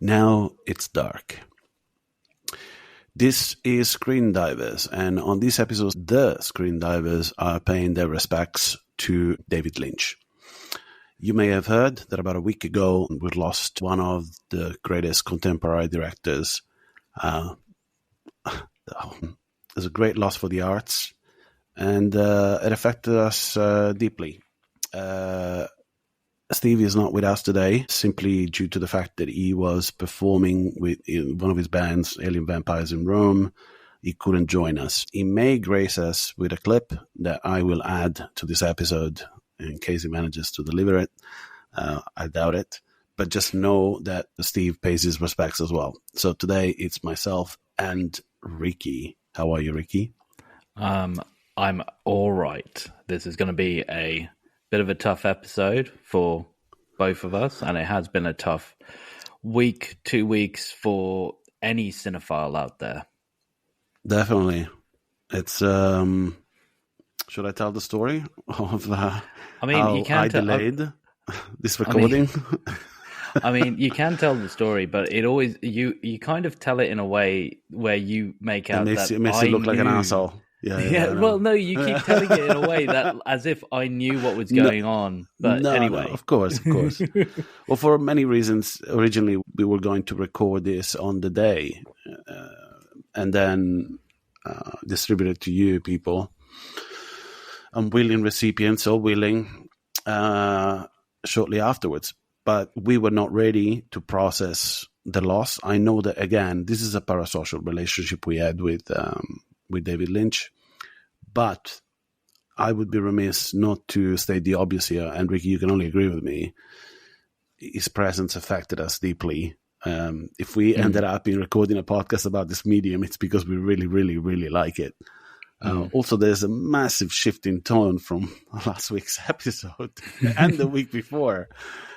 Now it's dark. This is Screendivers, and on this episode, the Screendivers are paying their respects to David Lynch. You may have heard that about a week ago, we lost one of the greatest contemporary directors. It was a great loss for the arts, and it affected us deeply. Steve is not with us today, simply due to the fact that he was performing with one of his bands, Alien Vampires in Rome. He couldn't join us. He may grace us with a clip that I will add to this episode in case he manages to deliver it. I doubt it. But just know that Steve pays his respects as well. So today it's myself and Ricky. How are you, Ricky? I'm all right. This is going to be a bit of a tough episode for both of us, and it has been a tough week, 2 weeks for any cinephile out there. Definitely. It's should I tell the story of how I delayed this recording? You can tell the story, but it always you kind of tell it in a way where you make out it makes you look like an asshole. Yeah. Well, no, you keep telling it in a way that as if I knew what was going on. But anyway. No, of course. Well, for many reasons, originally we were going to record this on the day and then distribute it to you people. Unwilling recipients or willing shortly afterwards. But we were not ready to process the loss. I know that, again, this is a parasocial relationship we had with David Lynch, but I would be remiss not to state the obvious here, and Ricky, you can only agree with me. His presence affected us deeply. If we ended up in recording a podcast about this medium, it's because we really, really, really like it. Also, there's a massive shift in tone from last week's episode and the week before.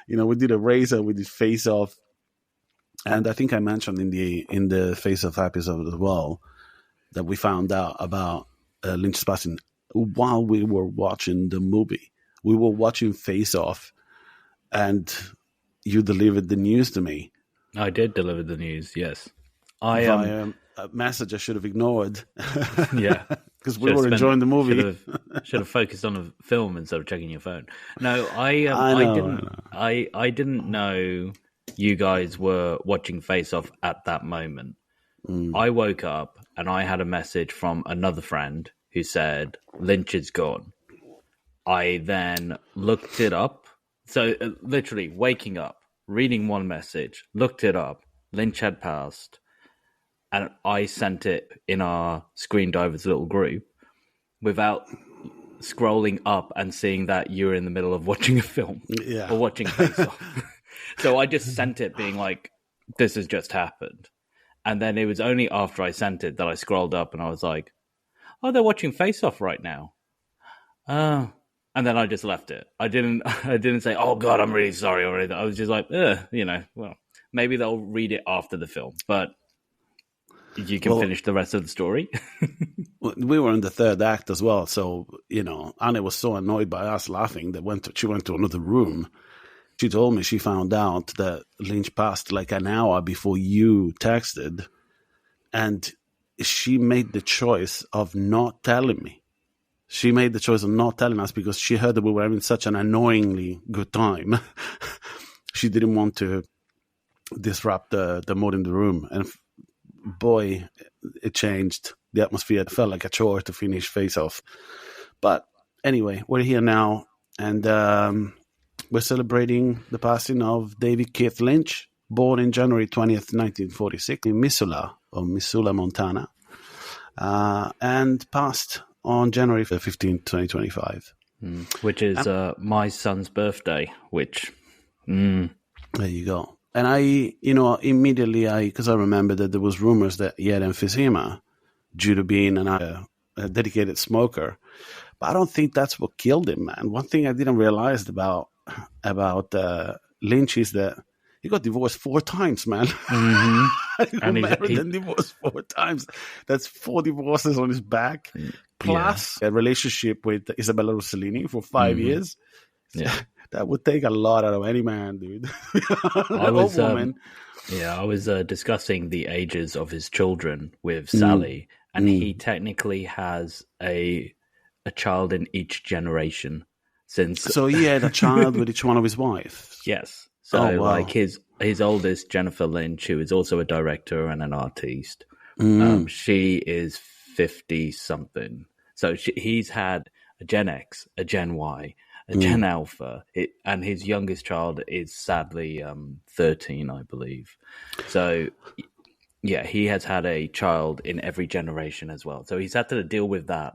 We did a Razor, we did Face Off, and I think I mentioned in the Face Off episode as well that we found out about Lynch's passing while we were watching the movie. We were watching Face Off, and you delivered the news to me. I did deliver the news, yes. A message I should have ignored. Yeah. Because we were enjoying the movie. Should have focused on the film instead of checking your phone. No, I didn't know you guys were watching Face Off at that moment. I woke up and I had a message from another friend who said, Lynch is gone. I then looked it up. So literally waking up, reading one message, looked it up, Lynch had passed. And I sent it in our Screendivers little group without scrolling up and seeing that you were in the middle of watching a film or watching Face Off. So I just sent it being like, this has just happened. And then it was only after I sent it that I scrolled up and I was like, oh, they're watching Face Off right now. And then I just left it. I didn't say, oh God, I'm really sorry or anything. I was just like, well, maybe they'll read it after the film, but you can finish the rest of the story. We were in the third act as well. So, Anna was so annoyed by us laughing that she went to another room. She told me she found out that Lynch passed like an hour before you texted. And she made the choice of not telling me. She made the choice of not telling us because she heard that we were having such an annoyingly good time. She didn't want to disrupt the mood in the room. And boy, it changed the atmosphere. It felt like a chore to finish Face Off. But anyway, we're here now, and we're celebrating the passing of David Keith Lynch, born in January 20th, 1946, in Missoula, Montana, and passed on January 15th, 2025. Which is my son's birthday, which... There you go. And I, immediately, because I remember that there was rumors that he had emphysema due to being a dedicated smoker. But I don't think that's what killed him, man. One thing I didn't realize about Lynch is that he got divorced 4 times, man. Mm-hmm. I remember he divorced 4 times. That's 4 divorces on his back. Plus a relationship with Isabella Rossellini for 5 years. Yeah. that would take a lot out of any man, dude. I was, woman. I was discussing the ages of his children with Sally, and he technically has a child in each generation. So he had a child with each one of his wives. Yes. So like his oldest, Jennifer Lynch, who is also a director and an artist, she is 50 something. So he's had a Gen X, a Gen Y, a Gen Alpha, and his youngest child is sadly 13, I believe. So yeah, he has had a child in every generation as well. So he's had to deal with that.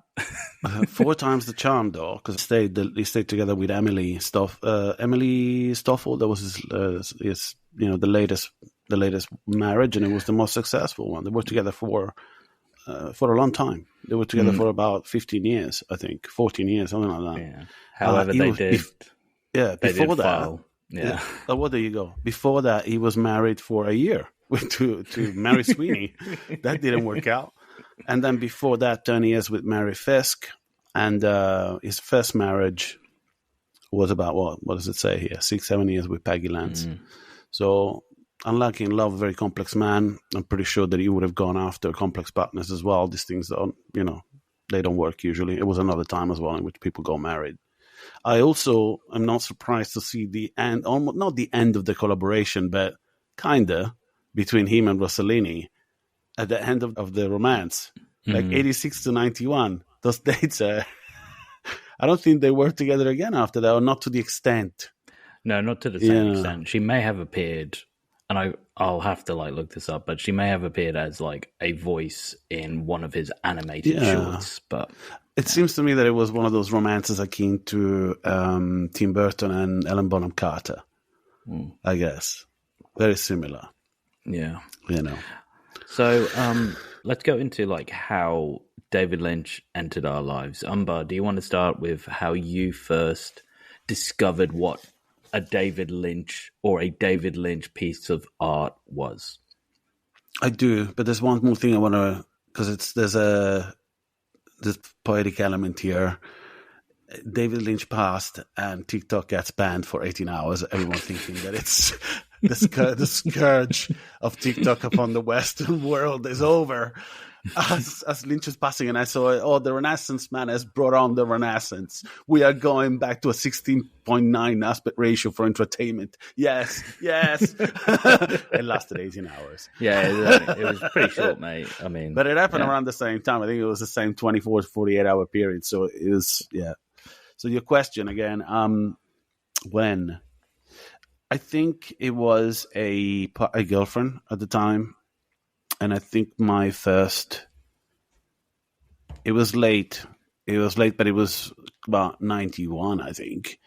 4 times the charm, though, because he stayed together with Emily Stoffel. That was his the latest marriage, and it was the most successful one. They were together for a long time. They were together for about 15 years, I think, 14 years, something like that. Yeah. However, they did. Before that. File. Yeah. Well, there you go. Before that, he was married for a year to Mary Sweeney. That didn't work out. And then before that, 10 years with Mary Fisk. And his first marriage was about, what does it say here? 6-7 years with Peggy Lance. So, unlucky in love, very complex man. I'm pretty sure that he would have gone after complex partners as well. These things don't, they don't work usually. It was another time as well in which people got married. I also am not surprised to see the end, almost not the end of the collaboration, but kinda between him and Rossellini at the end of the romance, like 86 to 91. Those dates I don't think they were together again after that, or not to the extent. No, not to the same extent. She may have appeared, and I'll have to look this up, but she may have appeared as a voice in one of his animated shorts. But it seems to me that it was one of those romances akin to Tim Burton and Ellen Bonham Carter. I guess very similar. Yeah, So let's go into how David Lynch entered our lives. Umbar, do you want to start with how you first discovered what a David Lynch or a David Lynch piece of art was? I do, but there's one more thing I want to, because there's this poetic element here. David Lynch passed and TikTok gets banned for 18 hours. Everyone thinking that it's the scourge of TikTok upon the Western world is over. As Lynch is passing, and I saw, the Renaissance man has brought on the Renaissance. We are going back to a 16.9 aspect ratio for entertainment. Yes. It lasted 18 hours. Yeah, it was pretty short, mate. I mean, but it happened around the same time. I think it was the same 24 to 48 hour period. So it was, So your question again, when? I think it was a girlfriend at the time. And I think it was late. But it was about 91, I think.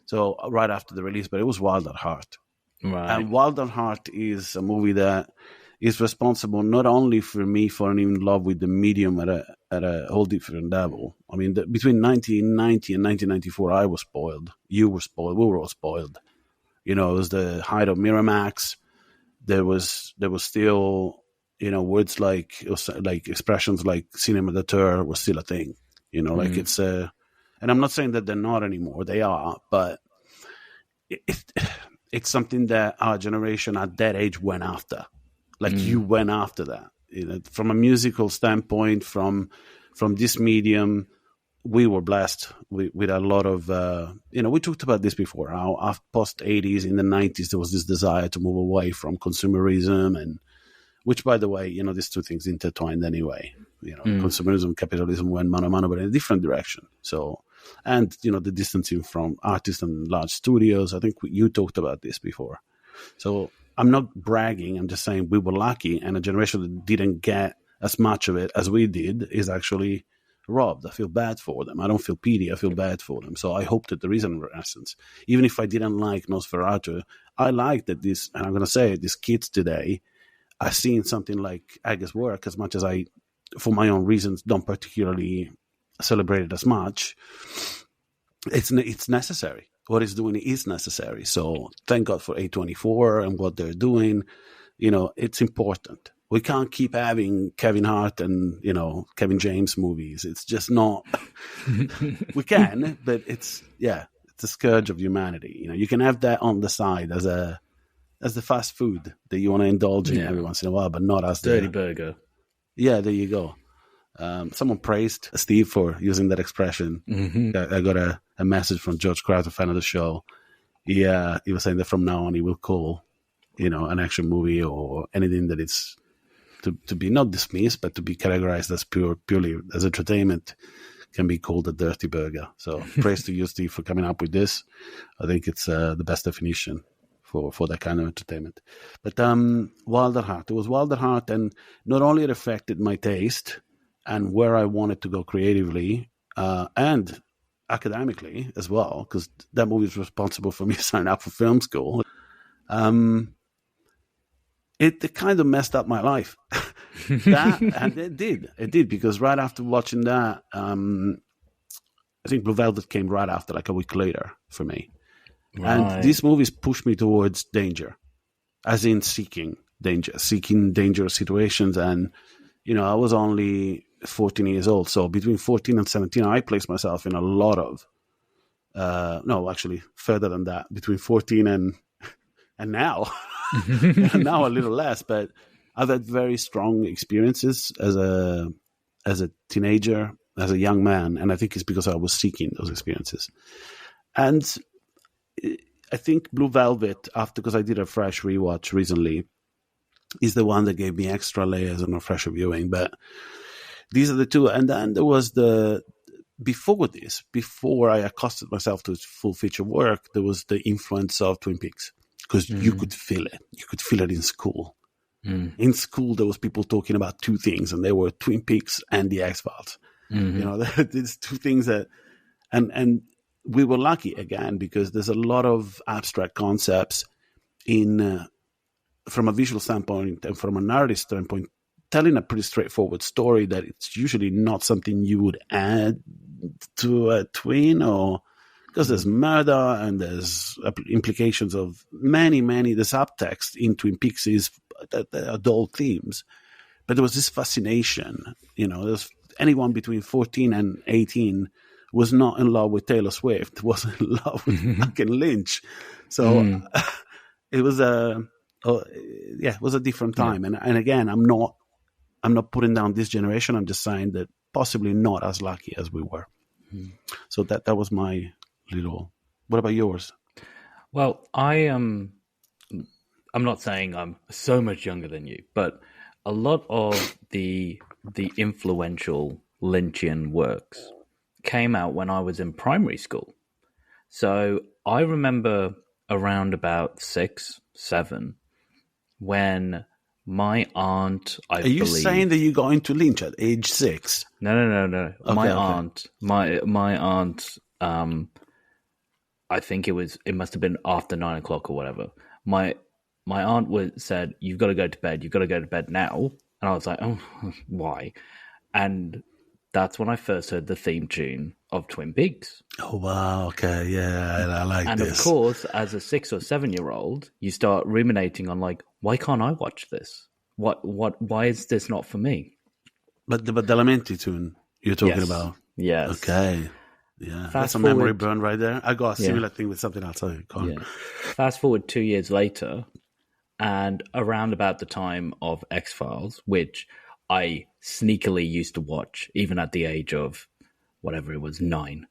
So right after the release, but it was Wild at Heart. Right. And Wild at Heart is a movie that is responsible not only for me falling in love with the medium at a whole different level. I mean, between 1990 and 1994, I was spoiled. You were spoiled. We were all spoiled. It was the height of Miramax. There was still, words like expressions like cinema d'auteur was still a thing. It's and I'm not saying that they're not anymore. They are, but it's something that our generation at that age went after. You went after that. From a musical standpoint, from this medium, we were blessed with a lot of, we talked about this before, how post 80s, in the 90s, there was this desire to move away from consumerism, and which, by the way, these two things intertwined anyway. Consumerism, capitalism went mano a mano, but in a different direction. So, and, the distancing from artists and large studios, I think you talked about this before. So I'm not bragging, I'm just saying we were lucky, and a generation that didn't get as much of it as we did is actually robbed. I feel bad for them. I don't feel pity. I feel bad for them. So I hope that there is a renaissance. Even if I didn't like Nosferatu, I like that this, and I'm going to say it, these kids today are seeing something like Aga's work, as much as I, for my own reasons, don't particularly celebrate it as much. It's necessary. What he's doing is necessary. So thank God for A24 and what they're doing. It's important. We can't keep having Kevin Hart and, Kevin James movies. It's just not. We can, but it's it's a scourge of humanity. You can have that on the side as the fast food that you want to indulge in every once in a while, but not as dirty burger. Yeah, there you go. Someone praised Steve for using that expression. Mm-hmm. I got a message from George Crowder, fan of the show. He was saying that from now on he will call, an action movie or anything that it's to be not dismissed, but to be categorized as purely as entertainment can be called a dirty burger. So praise to you, Steve, for coming up with this. I think it's the best definition for that kind of entertainment. But Wilder Heart. It was Wilder Heart, and not only it affected my taste and where I wanted to go creatively and academically as well, because that movie was responsible for me signing up for film school. It kind of messed up my life. And it did, because right after watching that, I think Blue Velvet came right after, like a week later for me. Right. And these movies pushed me towards danger, as in seeking dangerous situations. And, I was only 14 years old. So between 14 and 17, I placed myself in a lot of, no, actually further than that, between 14 and now, now a little less, but I've had very strong experiences as a teenager, as a young man. And I think it's because I was seeking those experiences. And I think Blue Velvet, because I did a fresh rewatch recently, is the one that gave me extra layers on a fresher viewing. But these are the two. And then there was before I accosted myself to full feature work, there was the influence of Twin Peaks, because you could feel it. You could feel it in school. In school, there was people talking about two things, and they were Twin Peaks and the X-Files. These two things that, and we were lucky again, because there's a lot of abstract concepts from a visual standpoint and from a narrative standpoint, telling a pretty straightforward story that it's usually not something you would add to a twin, or because there's murder and there's implications of many, the subtext in Twin Peaks is the adult themes. But there was this fascination, there's anyone between 14 and 18 was not in love with Taylor Swift, was in love with fucking Lynch. So it was it was a different time. And again, I'm not putting down this generation. I'm just saying that possibly not as lucky as we were. So that was my little. What about yours? Well, I'm not saying I'm so much younger than you, but a lot of the influential Lynchian works came out when I was in primary school. So I remember around about 6, 7, when my aunt, Are you saying that you got into Lynch at age 6? No. Okay, my aunt, I think it must have been after 9 o'clock or whatever. My aunt said, "You've got to go to bed. You've got to go to bed now." And I was like, "Oh, why?" And that's when I first heard the theme tune of Twin Peaks. Oh, wow. Okay. Yeah, I like and this. And of course, as a 6 or 7-year-old, you start ruminating on like, why can't I watch this? Why is this not for me? But the Lamenti tune you're talking about. Yes. Okay. Yeah. That's a memory burn right there. I got a similar thing with something else. Fast forward 2 years later, and around about the time of X-Files, which I sneakily used to watch, even at the age of whatever it was, 9.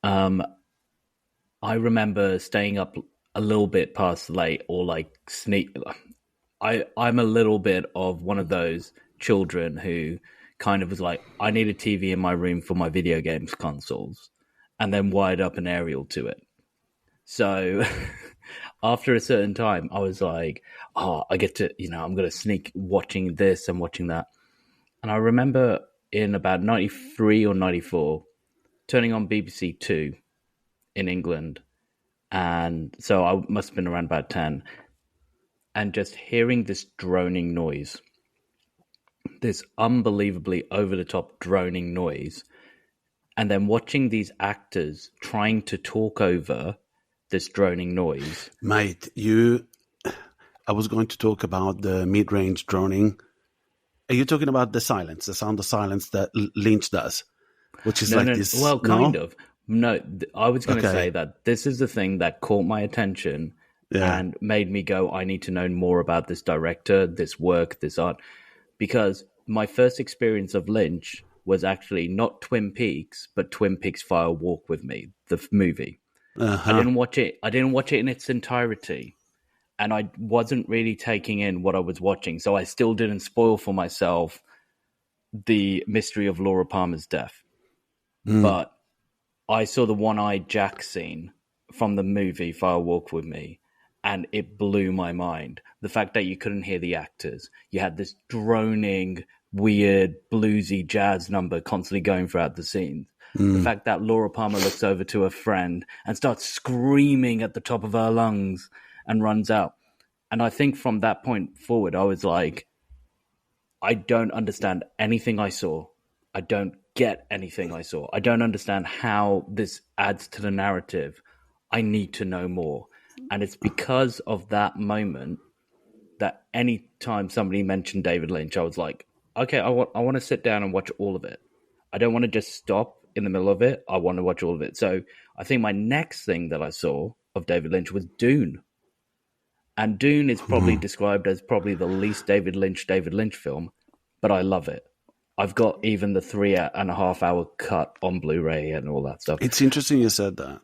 I remember staying up a little bit past late, or like sneak. I'm a little bit of one of those children who kind of was like, I need a TV in my room for my video games consoles, and then wired up an aerial to it. So after a certain time, I was like, I get to, I'm going to sneak watching this and watching that. And I remember in about 93 or 94, turning on BBC 2 in England. And so I must have been around about 10. And just hearing this droning noise, this unbelievably over-the-top droning noise, and then watching these actors trying to talk over this droning noise. Mate, I was going to talk about the mid-range droning. Are you talking about the silence, the sound of silence that Lynch does? Which is this... Well, kind of. No, I was going to Okay. say that this is the thing that caught my attention and made me go, I need to know more about this director, this work, this art. Because my first experience of Lynch was actually not Twin Peaks, but Twin Peaks Fire Walk with Me, the movie. I Uh-huh. didn't watch it. I didn't watch it in its entirety, and I wasn't really taking in what I was watching. So I still didn't spoil for myself the mystery of Laura Palmer's death. Mm. But I saw the one-eyed Jack scene from the movie Fire Walk with Me, and it blew my mind. The fact that you couldn't hear the actors, you had this droning, weird, bluesy jazz number constantly going throughout the scenes. The fact that Laura Palmer looks over to her friend and starts screaming at the top of her lungs and runs out. And I think from that point forward, I was like, I don't understand anything I saw. I don't get anything I saw. I don't understand how this adds to the narrative. I need to know more. And it's because of that moment that anytime somebody mentioned David Lynch, I was like, okay, I want to sit down and watch all of it. I don't want to just stop in the middle of it. I want to watch all of it. So I think my next thing that I saw of David Lynch was Dune. And Dune is probably described as probably the least David Lynch film, but I love it. I've got even the 3.5 hour cut on Blu-ray and all that stuff. It's interesting you said that.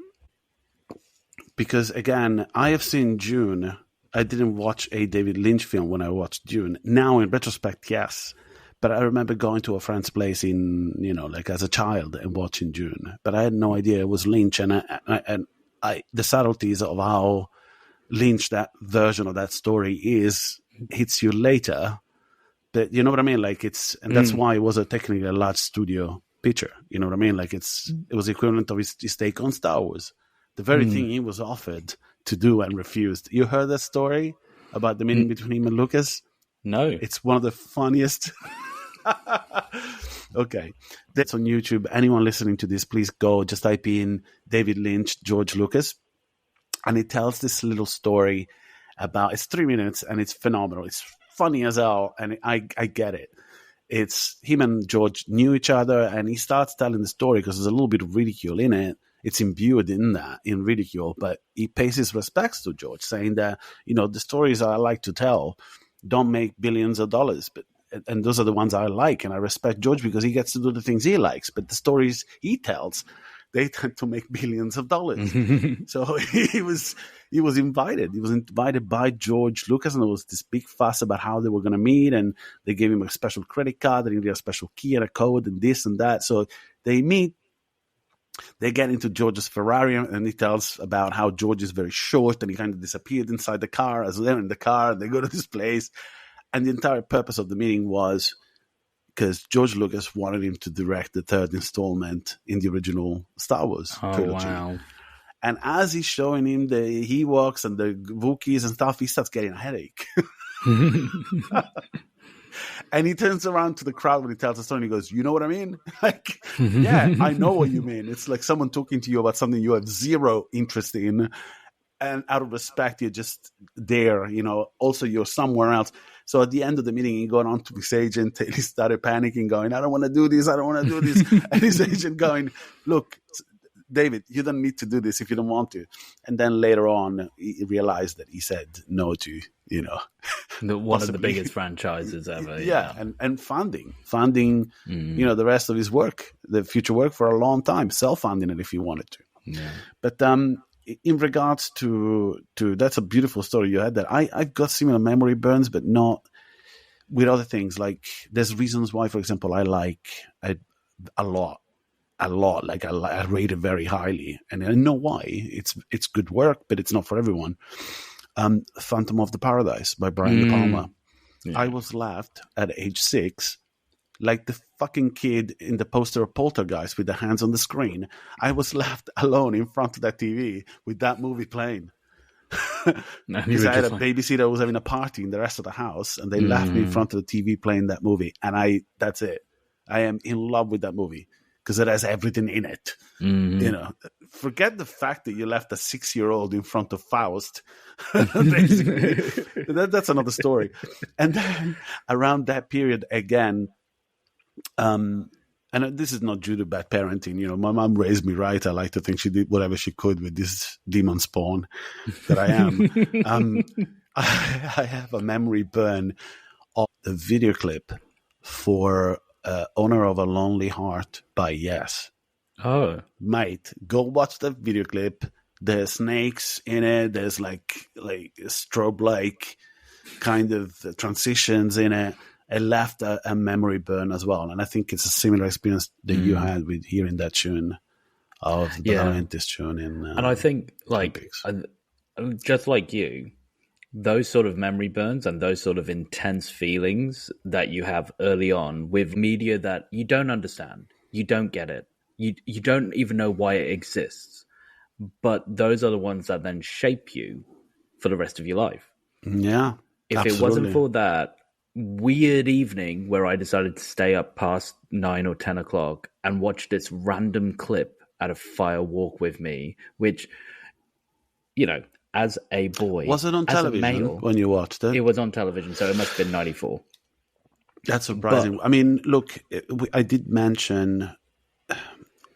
Because, again, I have seen Dune. I didn't watch a David Lynch film when I watched Dune. Now, in retrospect, yes. But I remember going to a friend's place like as a child and watching Dune. But I had no idea it was Lynch. And the subtleties of how Lynch, that version of that story hits you later. But you know what I mean? Like and that's why it was technically a large studio picture. You know what I mean? Like it was the equivalent of his take on Star Wars. The very thing he was offered to do and refused. You heard that story about the meeting between him and Lucas? No. It's one of the funniest. Okay. That's on YouTube. Anyone listening to this, please go. Just type in David Lynch, George Lucas. And it tells this little story about, it's 3 minutes and it's phenomenal. It's funny as hell. And I get it. It's him and George knew each other, and he starts telling the story because there's a little bit of ridicule in it. It's imbued in ridicule, but he pays his respects to George, saying that, the stories I like to tell don't make billions of dollars, and those are the ones I like, and I respect George because he gets to do the things he likes. But the stories he tells, they tend to make billions of dollars. So he was invited. He was invited by George Lucas, and there was this big fuss about how they were going to meet, and they gave him a special credit card, and he needed a special key and a code, and this and that. So they meet. They get into George's Ferrari, and he tells about how George is very short, and he kind of disappeared inside the car. As they're in the car, they go to this place, and the entire purpose of the meeting was because George Lucas wanted him to direct the third installment in the original Star Wars trilogy. Wow. And as he's showing him the Ewoks and the Wookiees and stuff, he starts getting a headache. And he turns around to the crowd when he tells the story, and he goes, "You know what I mean? Like, yeah, I know what you mean. It's like someone talking to you about something you have zero interest in, and out of respect, you're just there. Also, you're somewhere else." So at the end of the meeting, he got on to his agent, and he started panicking, going, "I don't want to do this. I don't want to do this." And his agent going, "Look, David, you don't need to do this if you don't want to." And then later on, he realized that he said no to, one of the biggest franchises ever. Yeah. And funding, the rest of his work, the future work for a long time, self-funding it if he wanted to. Yeah. But in regards to that's a beautiful story you had there. I've got similar memory burns, but not with other things. Like there's reasons why, for example, I like a lot. Like I rate it very highly, and I know why. It's good work, but it's not for everyone. Phantom of the Paradise by Brian De Palma. Yeah. I was left at age 6, like the fucking kid in the poster of Poltergeist with the hands on the screen. I was left alone in front of that TV with that movie playing. Because I had a babysitter who was having a party in the rest of the house, and they left me in front of the TV playing that movie. And that's it. I am in love with that movie because it has everything in it. Forget the fact that you left a 6-year-old in front of Faust. Basically, that's another story. And then around that period again, and and this is not due to bad parenting. My mom raised me right. I like to think she did whatever she could with this demon spawn that I am. I have a memory burn of the video clip for Honor of a Lonely Heart by Yes. Oh. Mate, go watch the video clip. There's snakes in it. There's like strobe-like kind of transitions in it. It left a memory burn as well. And I think it's a similar experience that you had with hearing that tune of the Badalamenti's tune. And I think, like, just like you, those sort of memory burns and those sort of intense feelings that you have early on with media that you don't understand, you don't get it, you don't even know why it exists, but those are the ones that then shape you for the rest of your life. Yeah, if absolutely. It wasn't for that weird evening where I decided to stay up past 9 or 10 o'clock and watch this random clip at a Fire Walk with Me, which, as a boy, was it on television male, when you watched it? It was on television, so it must have been 94. That's surprising. I mean, look, I did mention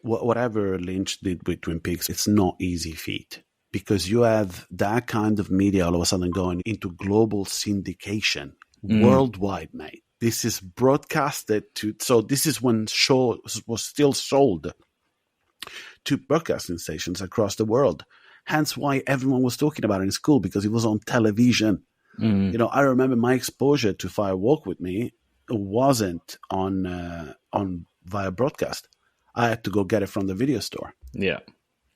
whatever Lynch did with Twin Peaks, it's not easy feat, because you have that kind of media all of a sudden going into global syndication worldwide, mate. This is broadcasted so this is when show was still sold to broadcasting stations across the world. Hence why everyone was talking about it in school, because it was on television. I remember my exposure to Fire Walk with Me wasn't on via broadcast. I had to go get it from the video store. Yeah,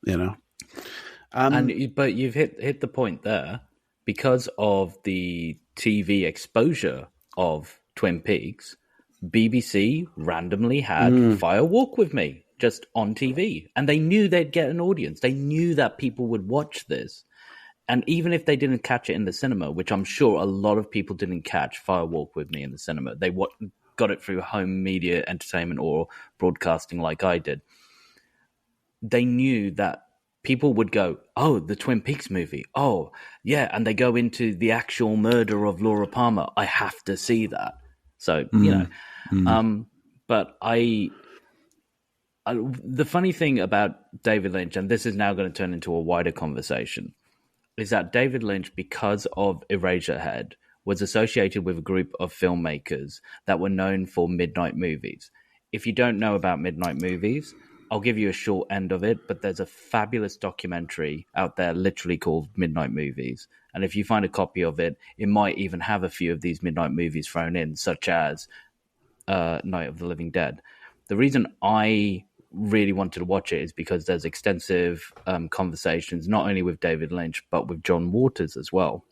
but you've hit the point there, because of the TV exposure of Twin Peaks. BBC randomly had Fire Walk with Me just on TV, and they knew they'd get an audience. They knew that people would watch this. And even if they didn't catch it in the cinema, which I'm sure a lot of people didn't catch Fire Walk with Me in the cinema, they got it through home media entertainment or broadcasting like I did. They knew that people would go, oh, the Twin Peaks movie. Oh, yeah. And they go into the actual murder of Laura Palmer. I have to see that. So, but the funny thing about David Lynch, and this is now going to turn into a wider conversation, is that David Lynch, because of Eraserhead, was associated with a group of filmmakers that were known for midnight movies. If you don't know about midnight movies, I'll give you a short end of it, but there's a fabulous documentary out there literally called Midnight Movies. And if you find a copy of it, it might even have a few of these midnight movies thrown in, such as Night of the Living Dead. The reason I really wanted to watch it is because there's extensive conversations, not only with David Lynch, but with John Waters as well.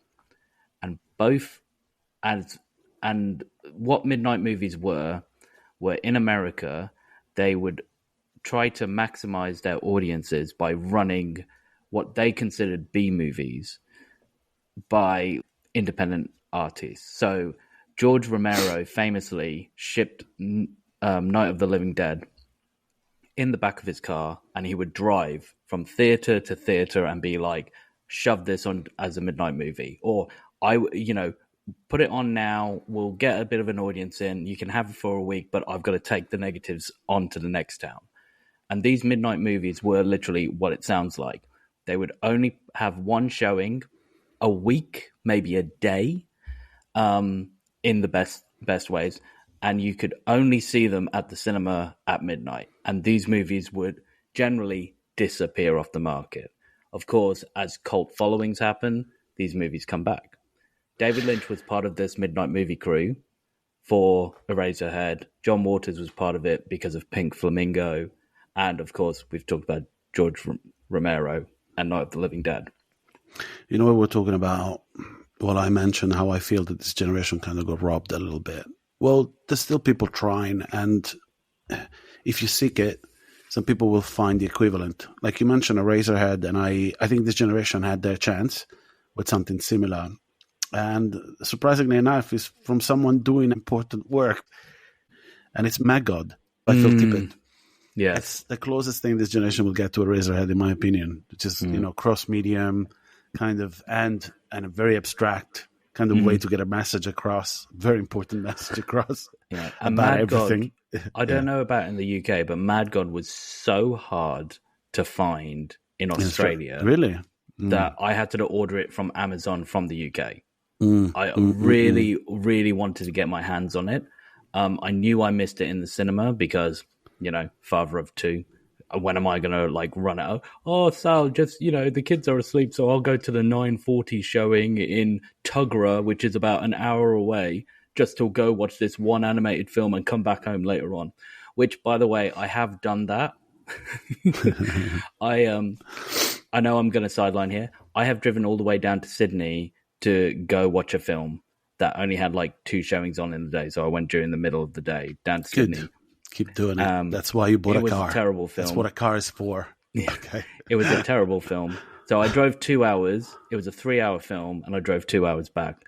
And both, and what midnight movies were in America, they would try to maximize their audiences by running what they considered B movies by independent artists. So George Romero famously shipped Night of the Living Dead in the back of his car, and he would drive from theater to theater and be like, shove this on as a midnight movie, or put it on now, we'll get a bit of an audience in, you can have it for a week, but I've got to take the negatives on to the next town. And these midnight movies were literally what it sounds like. They would only have one showing a week, maybe a day, in the best ways. And you could only see them at the cinema at midnight. And these movies would generally disappear off the market. Of course, as cult followings happen, these movies come back. David Lynch was part of this midnight movie crew for Eraserhead. John Waters was part of it because of Pink Flamingo. And, of course, we've talked about George Romero and Night of the Living Dead. We're talking about, I mentioned how I feel that this generation kind of got robbed a little bit. Well, there's still people trying, and if you seek it, some people will find the equivalent. Like you mentioned, Eraserhead, and I think this generation had their chance with something similar. And surprisingly enough, it's from someone doing important work, and it's Magod by Phil Tippett. Yes. It's the closest thing this generation will get to Eraserhead, in my opinion, which is, cross-medium kind of and very abstract kind of way to get a message across, very important message across and about Mad everything. God, I don't know about in the UK, but Mad God was so hard to find in Australia. Really? That I had to order it from Amazon from the UK. I really wanted to get my hands on it. I knew I missed it in the cinema because, father of two. When am I going to run out? Oh, Sal, just, the kids are asleep, so I'll go to the 9:40 showing in Tuggerah, which is about an hour away, just to go watch this one animated film and come back home later on. Which, by the way, I have done that. I know I'm going to sideline here. I have driven all the way down to Sydney to go watch a film that only had 2 showings on in the day. So I went during the middle of the day down to Sydney. Keep doing it. That's why you bought a car. It was a terrible film. That's what a car is for. Yeah. Okay. It was a terrible film. So I drove 2 hours. It was a 3-hour film, and I drove 2 hours back.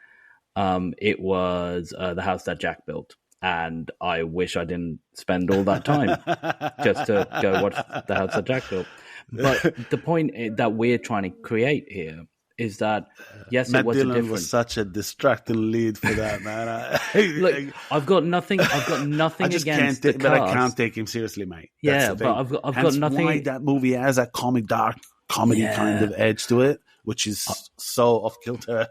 It was The House That Jack Built. And I wish I didn't spend all that time just to go watch The House That Jack Built. But the point that we're trying to create here is that, yes, Matt it was Dillon a different. Was such a distracting lead for that, man. Look, I've got nothing against the cast. But I can't take him seriously, mate. That's but I've got nothing. Why that movie has a dark comedy kind of edge to it, which is so off kilter.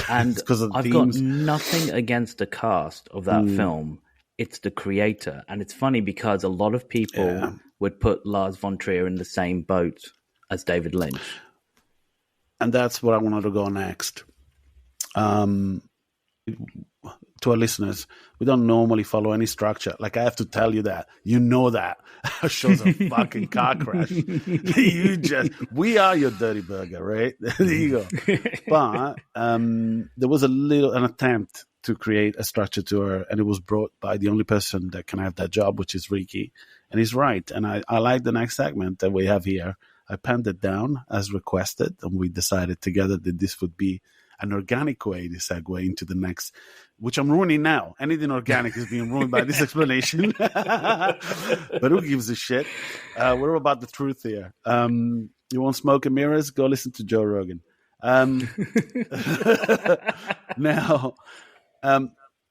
And because of the I've themes. got nothing against the cast of that film. It's the creator, and it's funny because a lot of people would put Lars von Trier in the same boat as David Lynch. And that's where I wanted to go next. To our listeners, we don't normally follow any structure. I have to tell you that. You know that. Our show's a fucking car crash. We are your dirty burger, right? There you go. But there was an attempt to create a structure to her, and it was brought by the only person that can have that job, which is Ricky. And he's right. And I like the next segment that we have here. I penned it down as requested, and we decided together that this would be an organic way to segue into the next, which I'm ruining now. Anything organic is being ruined by this explanation. But who gives a shit? We're about the truth here. You want smoke and mirrors? Go listen to Joe Rogan. Now,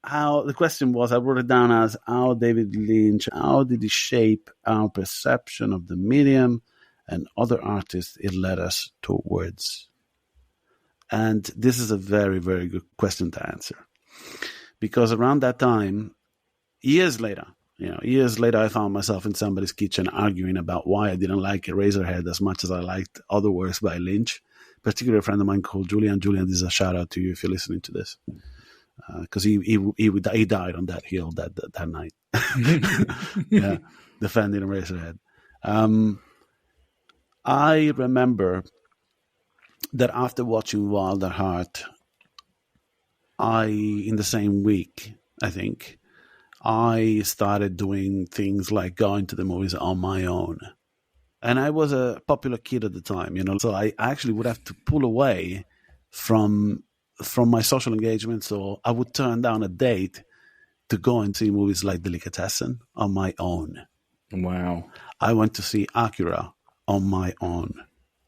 how the question was, I wrote it down as how David Lynch, how did he shape our perception of the medium and other artists it led us towards? And this is a very, very good question to answer. Because around that time, years later, I found myself in somebody's kitchen arguing about why I didn't like Eraserhead as much as I liked other works by Lynch, particularly a friend of mine called Julian. Julian, this is a shout out to you if you're listening to this. Because he died on that hill that night. Yeah, defending Eraserhead. I remember that after watching Wilder Heart, in the same week, I think, I started doing things like going to the movies on my own. And I was a popular kid at the time, so I actually would have to pull away from my social engagement. So I would turn down a date to go and see movies like Delicatessen on my own. Wow. I went to see Akira on my own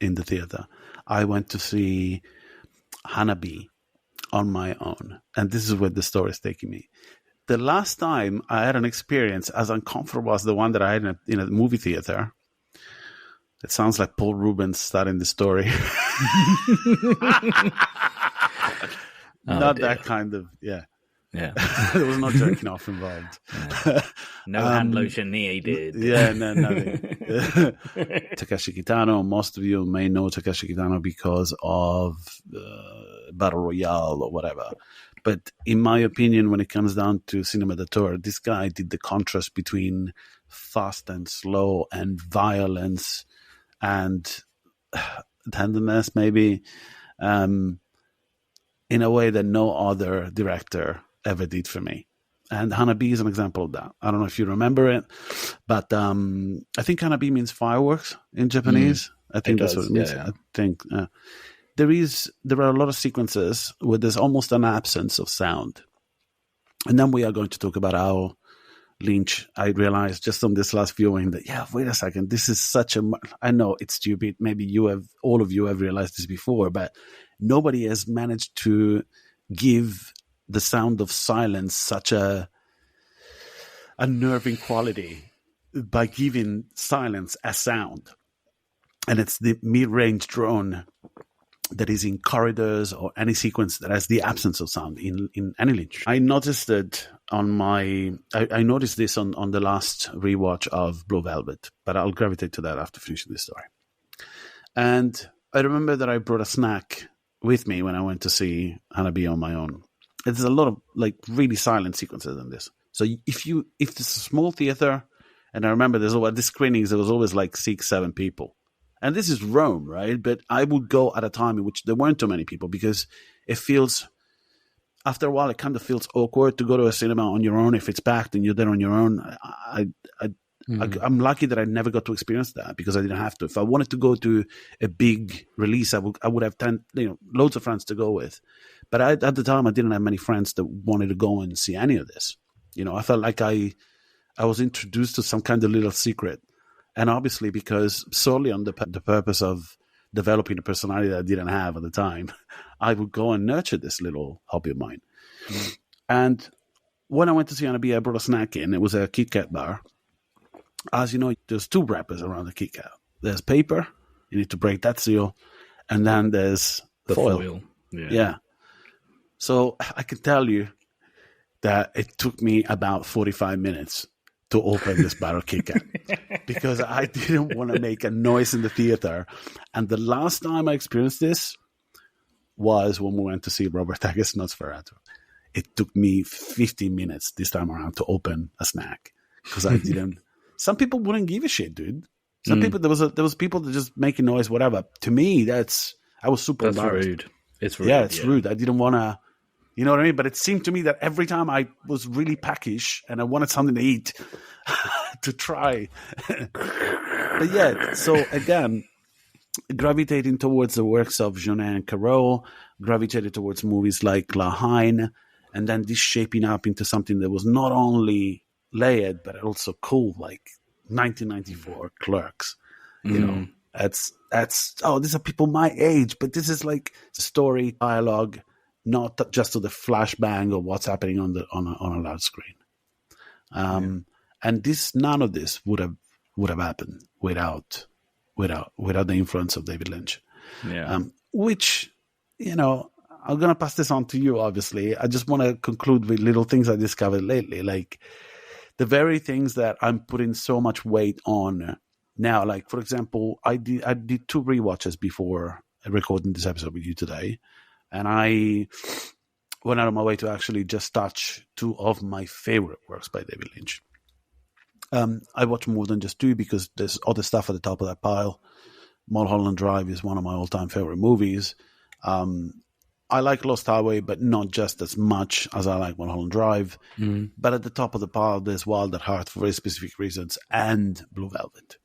in the theater. I went to see Hanabi on my own. And this is where the story is taking me. The last time I had an experience as uncomfortable as the one that I had in a movie theater, it sounds like Paul Rubens starting the story. Not that kind of, yeah. Yeah. There was no jerking off involved. Yeah. No hand lotion needed. Yeah, no, nothing. Takeshi Kitano, most of you may know Takeshi Kitano because of Battle Royale or whatever. But in my opinion, when it comes down to cinema d'auteur, this guy did the contrast between fast and slow and violence and tenderness, maybe, in a way that no other director ever did for me. And Hanabi is an example of that. I don't know if you remember it, but I think Hanabi means fireworks in Japanese. I think that's what it means. Yeah. I think there are a lot of sequences where there's almost an absence of sound. And then we are going to talk about how Lynch, I realized just on this last viewing that, wait a second, this is such I know it's stupid. Maybe all of you have realized this before, but nobody has managed to give the sound of silence such a unnerving quality by giving silence a sound. And it's the mid-range drone that is in corridors or any sequence that has the absence of sound in any Lynch. I noticed it I noticed this on the last rewatch of Blue Velvet, but I'll gravitate to that after finishing this story. And I remember that I brought a snack with me when I went to see Hanabi on my own. There's a lot of like really silent sequences in this. So if it's a small theater, and I remember at the screenings there was always like 6-7 people. And this is Rome, right? But I would go at a time in which there weren't too many people, because it feels, after a while, it kind of feels awkward to go to a cinema on your own if it's packed and you're there on your own. I'm lucky that I never got to experience that, because I didn't have to. If I wanted to go to a big release, I would have loads of friends to go with. But at the time, I didn't have many friends that wanted to go and see any of this. I felt like I was introduced to some kind of little secret. And obviously, because solely on the purpose of developing a personality that I didn't have at the time, I would go and nurture this little hobby of mine. And when I went to see Hanabi, I brought a snack in. It was a Kit Kat bar. As you know, there's 2 wrappers around the Kit Kat. There's paper. You need to break that seal. And then there's the foil. Yeah. So I can tell you that it took me about 45 minutes to open this bar of Kit Kat, because I didn't want to make a noise in the theater. And the last time I experienced this was when we went to see Robert Eggers' Nosferatu. It took me 15 minutes this time around to open a snack, because I didn't. Some people wouldn't give a shit, dude. Some people, there was people that just making noise, whatever. To me, I was super embarrassed. Rude. It's rude. Yeah, it's rude. I didn't want to. You know what I mean? But it seemed to me that every time I was really peckish and I wanted something to eat to try. But yeah, so again, gravitating towards the works of Jeunet and Caro, gravitated towards movies like La Haine, and then this shaping up into something that was not only layered, but also cool, like 1994 Clerks. That's these are people my age, but this is like story, dialogue, not just to the flashbang of what's happening on a large screen. And none of this would have happened without the influence of David Lynch. Yeah. Which, I'm gonna pass this on to you. Obviously, I just want to conclude with little things I discovered lately, like the very things that I'm putting so much weight on now. Like, for example, I did 2 rewatches before recording this episode with you today. And I went out of my way to actually just touch 2 of my favorite works by David Lynch. I watch more than just 2 because there's other stuff at the top of that pile. Mulholland Drive is one of my all-time favorite movies. I like Lost Highway, but not just as much as I like Mulholland Drive. But at the top of the pile, there's Wild at Heart for very specific reasons, and Blue Velvet.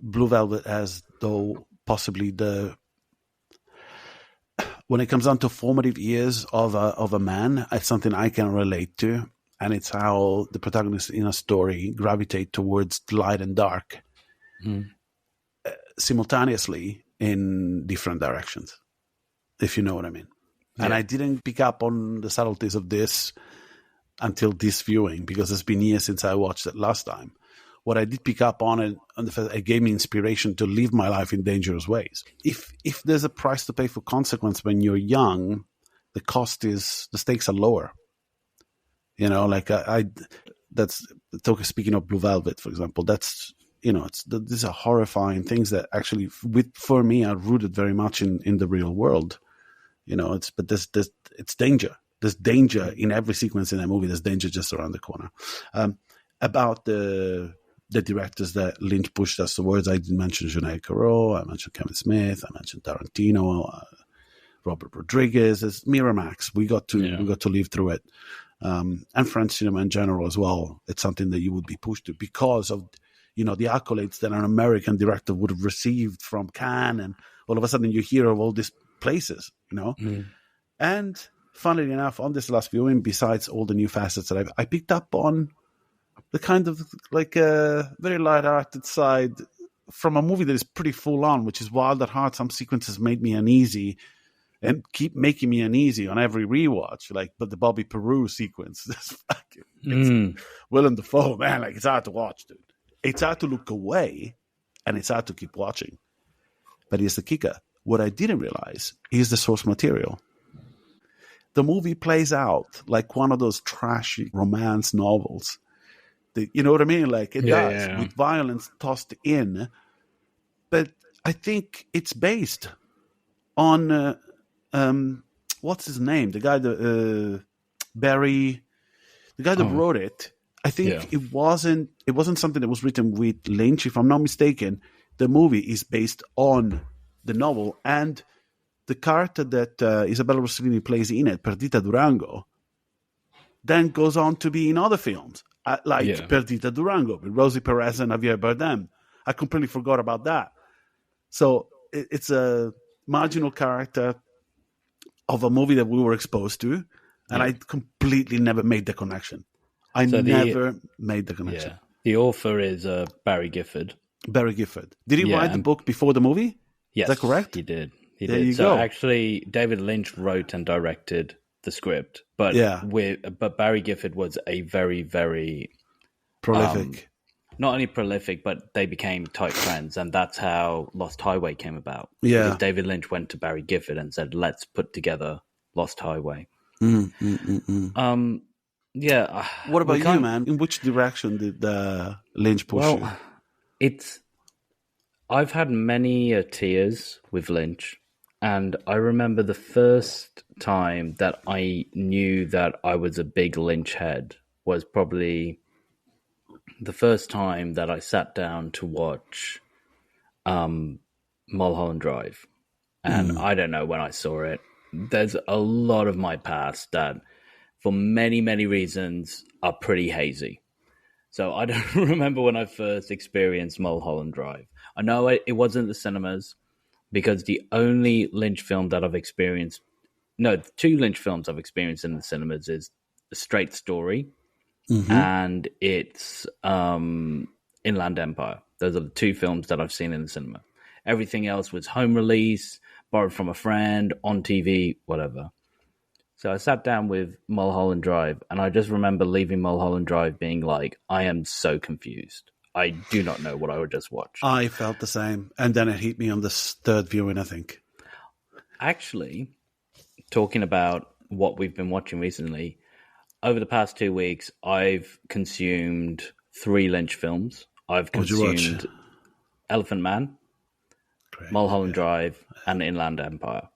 Blue Velvet has, though, possibly when it comes down to formative years of a man, it's something I can relate to, and it's how the protagonists in a story gravitate towards light and dark simultaneously in different directions, if you know what I mean. Yeah. And I didn't pick up on the subtleties of this until this viewing, because it's been years since I watched it last time. What I did pick up on it gave me inspiration to live my life in dangerous ways. If there's a price to pay for consequence when you're young, the stakes are lower. Speaking of Blue Velvet, for example, that's, these are horrifying things that actually, for me, are rooted very much in the real world. It's danger. There's danger in every sequence in that movie. There's danger just around the corner. About the directors that Lynch pushed us towards, I did mention Jeunet Caro, I mentioned Kevin Smith, I mentioned Tarantino, Robert Rodriguez. It's Miramax. We got to live through it, and French cinema in general as well. It's something that you would be pushed to because of the accolades that an American director would have received from Cannes, and all of a sudden you hear of all these places, And funnily enough, on this last viewing, besides all the new facets that I picked up on the kind of like a very light-hearted side from a movie that is pretty full-on, which is Wild at Heart. Some sequences made me uneasy, and keep making me uneasy on every rewatch. Like, but the Bobby Peru sequence, it's Willem Dafoe, man, like it's hard to watch, dude. It's hard to look away, and it's hard to keep watching. But here's the kicker. What I didn't realize is the source material. The movie plays out like one of those trashy romance novels. You know what I mean? Like it does, with violence tossed in. But I think it's based on what's his name? The guy that Barry, the guy that wrote it. I think it wasn't something that was written with Lynch, if I'm not mistaken. The movie is based on the novel, and the character that Isabella Rossellini plays in it, Perdita Durango, then goes on to be in other films, Perdita Durango with Rosie Perez and Javier Bardem. I completely forgot about that. So it's a marginal character of a movie that we were exposed to, and I completely never made the connection. I never made the connection. Yeah. The author is Barry Gifford. Barry Gifford. Did he write the book before the movie? Yes. Is that correct? He did. There you so go. Actually, David Lynch wrote and directed the script, but Barry Gifford was a very, very prolific. Not only prolific, but they became tight friends, and that's how Lost Highway came about. Yeah. Because David Lynch went to Barry Gifford and said, "Let's put together Lost Highway." Yeah. What about you, man? In which direction did Lynch push you? I've had many tears with Lynch, and I remember the first time that I knew that I was a big Lynch head was probably the first time that I sat down to watch Mulholland Drive. And I don't know when I saw it. There's a lot of my past that, for many, many reasons, are pretty hazy. So I don't remember when I first experienced Mulholland Drive. I know it wasn't the cinemas, because the only Lynch film that I've experienced, the two Lynch films I've experienced in the cinemas is A Straight Story and it's Inland Empire. Those are the two films that I've seen in the cinema. Everything else was home release, borrowed from a friend, on TV, whatever. So I sat down with Mulholland Drive, and I just remember leaving Mulholland Drive being like, I am so confused. I do not know what I would just watch. I felt the same. And then it hit me on the third viewing, I think. Actually, talking about what we've been watching recently, over the past 2 weeks, I've consumed 3 Lynch films. I've consumed Elephant Man, Mulholland Drive, and Inland Empire.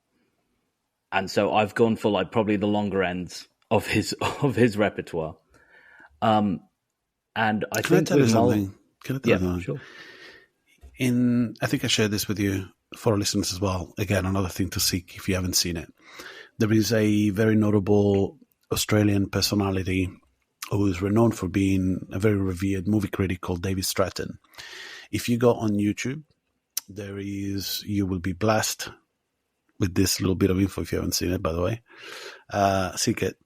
And so I've gone for like probably the longer ends of his repertoire. And I think tell you something? Can I tell you something? Sure. I think I shared this with you for our listeners as well. Again, another thing to seek if you haven't seen it. There is a very notable Australian personality who is renowned for being a very revered movie critic called David Stratton. If you go on YouTube, you will be blessed with this little bit of info if you haven't seen it, by the way. Seek it.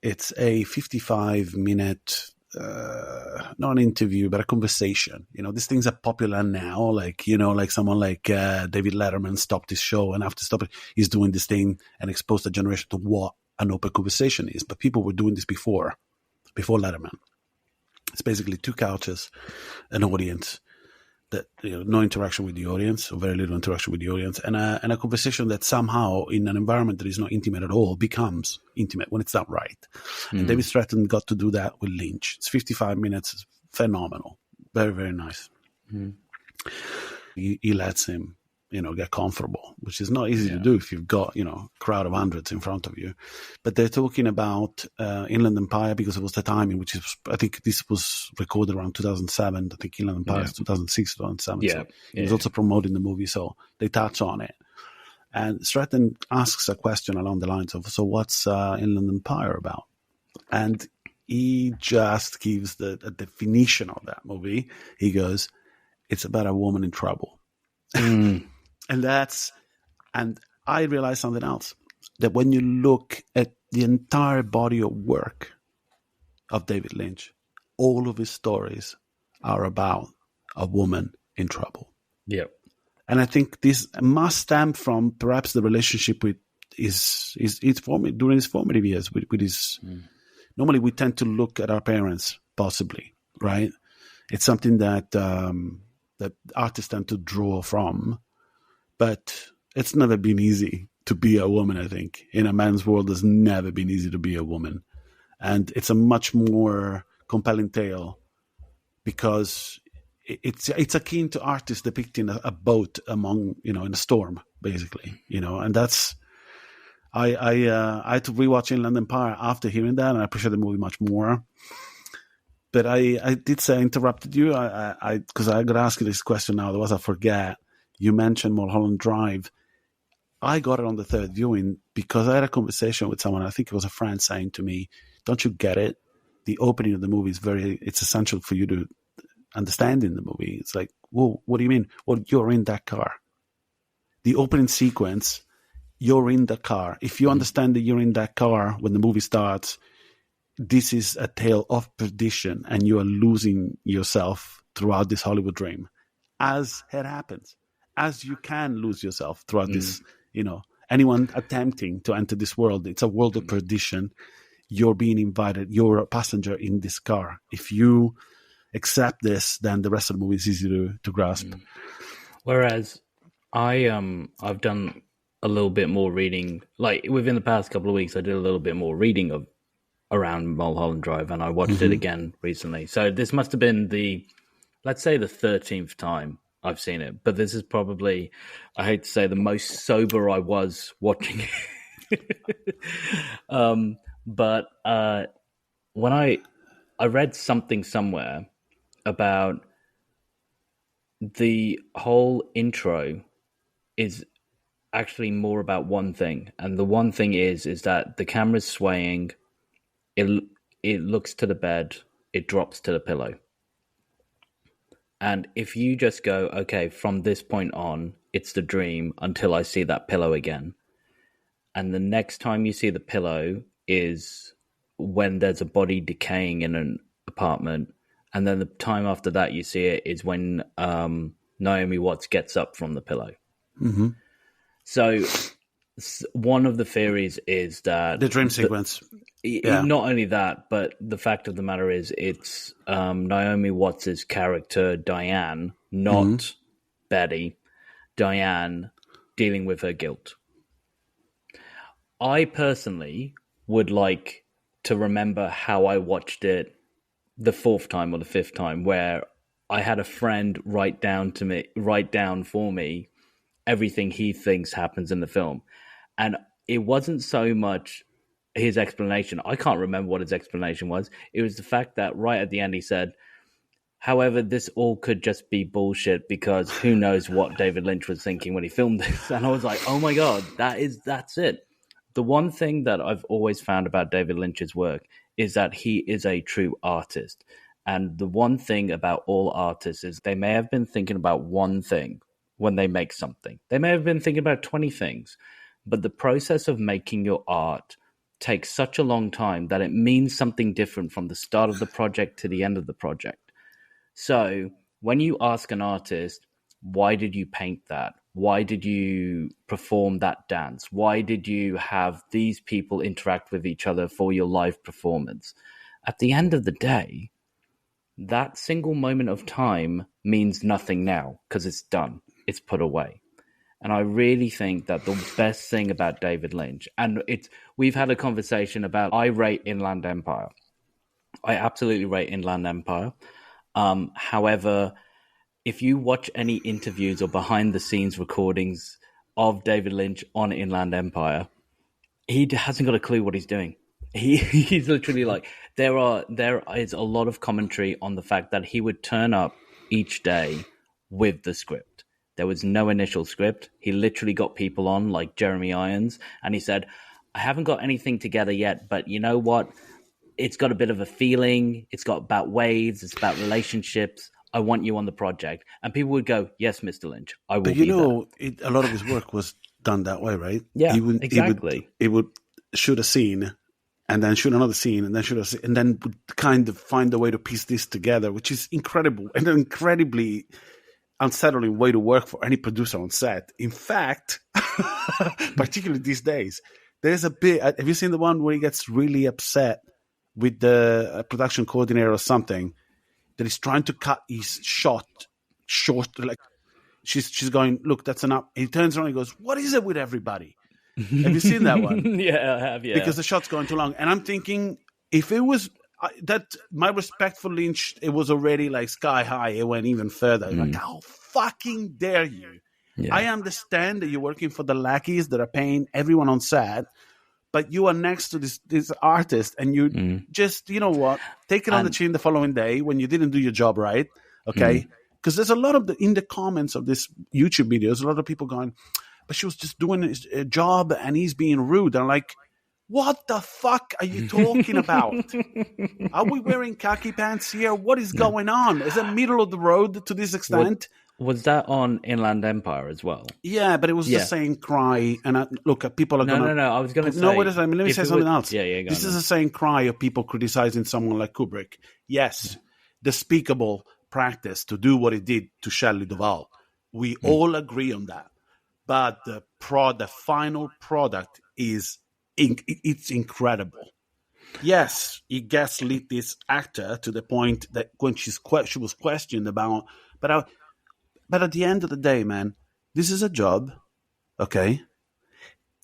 It's a 55-minute, not an interview, but a conversation. These things are popular now. Like someone like David Letterman stopped his show, and after stopping, he's doing this thing and exposed the generation to what an open conversation is. But people were doing this before Letterman. It's basically 2 couches, an audience, that no interaction with the audience, or very little interaction with the audience, and a conversation that somehow, in an environment that is not intimate at all, becomes intimate when it's done right. And David Stratton got to do that with Lynch. It's 55 minutes. It's phenomenal. Very, very nice. He lets him, get comfortable, which is not easy to do if you've got, a crowd of hundreds in front of you. But they're talking about Inland Empire, because it was the time in which I think this was recorded around 2007. I think Inland Empire is 2006, 2007. Yeah. So he was also promoting the movie, so they touch on it. And Stratton asks a question along the lines of, so what's Inland Empire about? And he just gives a definition of that movie. He goes, it's about a woman in trouble. And I realized something else, that when you look at the entire body of work of David Lynch, all of his stories are about a woman in trouble. Yep. And I think this must stem from perhaps the relationship with during his formative years with his. Normally, we tend to look at our parents, possibly, right? It's something that that artists tend to draw from, but it's never been easy to be a woman. I think in a man's world, it's never been easy to be a woman, and it's a much more compelling tale because it's akin to artists depicting a boat among in a storm, basically, and that's. I had to rewatch Inland Empire after hearing that, and I appreciate the movie much more. But I did say I interrupted you, because I got to ask you this question now. Otherwise, I forget. You mentioned Mulholland Drive. I got it on the third viewing because I had a conversation with someone. I think it was a friend saying to me, "Don't you get it? The opening of the movie it's essential for you to understand in the movie." It's like, whoa, what do you mean? Well, you're in that car. The opening sequence. You're in the car. If you understand that you're in that car when the movie starts, this is a tale of perdition, and you are losing yourself throughout this Hollywood dream, as it happens, as you can lose yourself throughout this. Anyone attempting to enter this world, it's a world of perdition. You're being invited. You're a passenger in this car. If you accept this, then the rest of the movie is easy to grasp. Whereas I've done a little bit more reading. Like within the past couple of weeks, I did a little bit more reading around Mulholland Drive, and I watched it again recently. So this must have been let's say the 13th time I've seen it. But this is probably, I hate to say, the most sober I was watching it. But when I read something somewhere about the whole intro is actually more about one thing, and the one thing is that the camera's swaying, it looks to the bed, it drops to the pillow, and if you just go, okay, from this point on it's the dream until I see that pillow again, and the next time you see the pillow is when there's a body decaying in an apartment, and then the time after that you see it is when Naomi Watts gets up from the pillow. So one of the theories is that the dream sequence. Not only that, but the fact of the matter is it's Naomi Watts' character, Diane, not Betty. Diane dealing with her guilt. I personally would like to remember how I watched it the fourth time or the fifth time, where I had a friend write down for me everything he thinks happens in the film. And it wasn't so much his explanation. I can't remember what his explanation was. It was the fact that right at the end he said, however, this all could just be bullshit because who knows what David Lynch was thinking when he filmed this. And I was like, oh my God, that's it. The one thing that I've always found about David Lynch's work is that he is a true artist. And the one thing about all artists is they may have been thinking about one thing when they make something. They may have been thinking about 20 things, but the process of making your art takes such a long time that it means something different from the start of the project to the end of the project. So when you ask an artist, why did you paint that? Why did you perform that dance? Why did you have these people interact with each other for your live performance? At the end of the day, that single moment of time means nothing now because it's done. It's put away. And I really think that the best thing about David Lynch, and we've had a conversation about, I rate Inland Empire. I absolutely rate Inland Empire. However, if you watch any interviews or behind the scenes recordings of David Lynch on Inland Empire, he hasn't got a clue what he's doing. He's literally like, there is a lot of commentary on the fact that he would turn up each day with the script. There was no initial script. He literally got people on like Jeremy Irons, and he said, I haven't got anything together yet, but you know what? It's got a bit of a feeling. It's got about waves. It's about relationships. I want you on the project. And people would go, yes, Mr. Lynch, I will be there. A lot of his work was done that way, right? Yeah, exactly. He would shoot a scene and then shoot another scene and then shoot a scene and then would kind of find a way to piece this together, which is incredible and incredibly unsettling way to work for any producer on set. In fact, particularly these days, there's a bit. Have you seen the one where he gets really upset with the production coordinator or something that he's trying to cut his shot short? Like she's going, look, that's enough. He turns around and goes, what is it with everybody? Have you seen that one? Yeah, I have. Yeah, because the shot's going too long, and I'm thinking if it was. That my respect for Lynch, it was already like sky high. It went even further. Like, how fucking dare you? Yeah. I understand that you're working for the lackeys that are paying everyone on set, but you are next to this artist, and you just, you know what? Take it on the chin the following day when you didn't do your job right. Okay, because there's a lot of in the comments of this YouTube videos, a lot of people going, but she was just doing his job, and he's being rude. And I'm like, what the fuck are you talking about? Are we wearing khaki pants here? What is going on? Is it middle of the road to this extent? Was that on Inland Empire as well? Yeah, but it was the same cry. And look, people are going to... No, I was going to say... No, wait a second. Let me say something else. Yeah, this is the same cry of people criticizing someone like Kubrick. Yes, despicable practice to do what he did to Shelley Duvall. We all agree on that. But the final product is... it's incredible. Yes, he gaslit this actor to the point that when she was questioned about, but at the end of the day, man, this is a job, okay?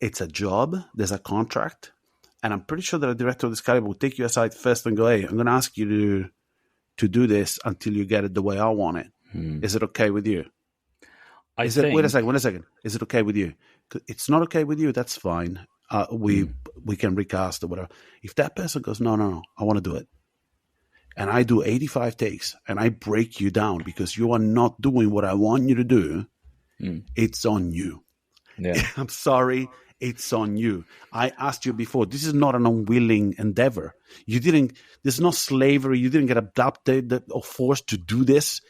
It's a job. There's a contract, and I'm pretty sure that a director of this caliber will take you aside first and go, "Hey, I'm going to ask you to do this until you get it the way I want it. Is it okay with you?" Wait a second. Is it okay with you? It's not okay with you. That's fine. We can recast or whatever. If that person goes, no, I want to do it, and I do 85 takes, and I break you down because you are not doing what I want you to do, it's on you. Yeah. I'm sorry, it's on you. I asked you before, this is not an unwilling endeavor. There's no slavery. You didn't get adopted or forced to do this.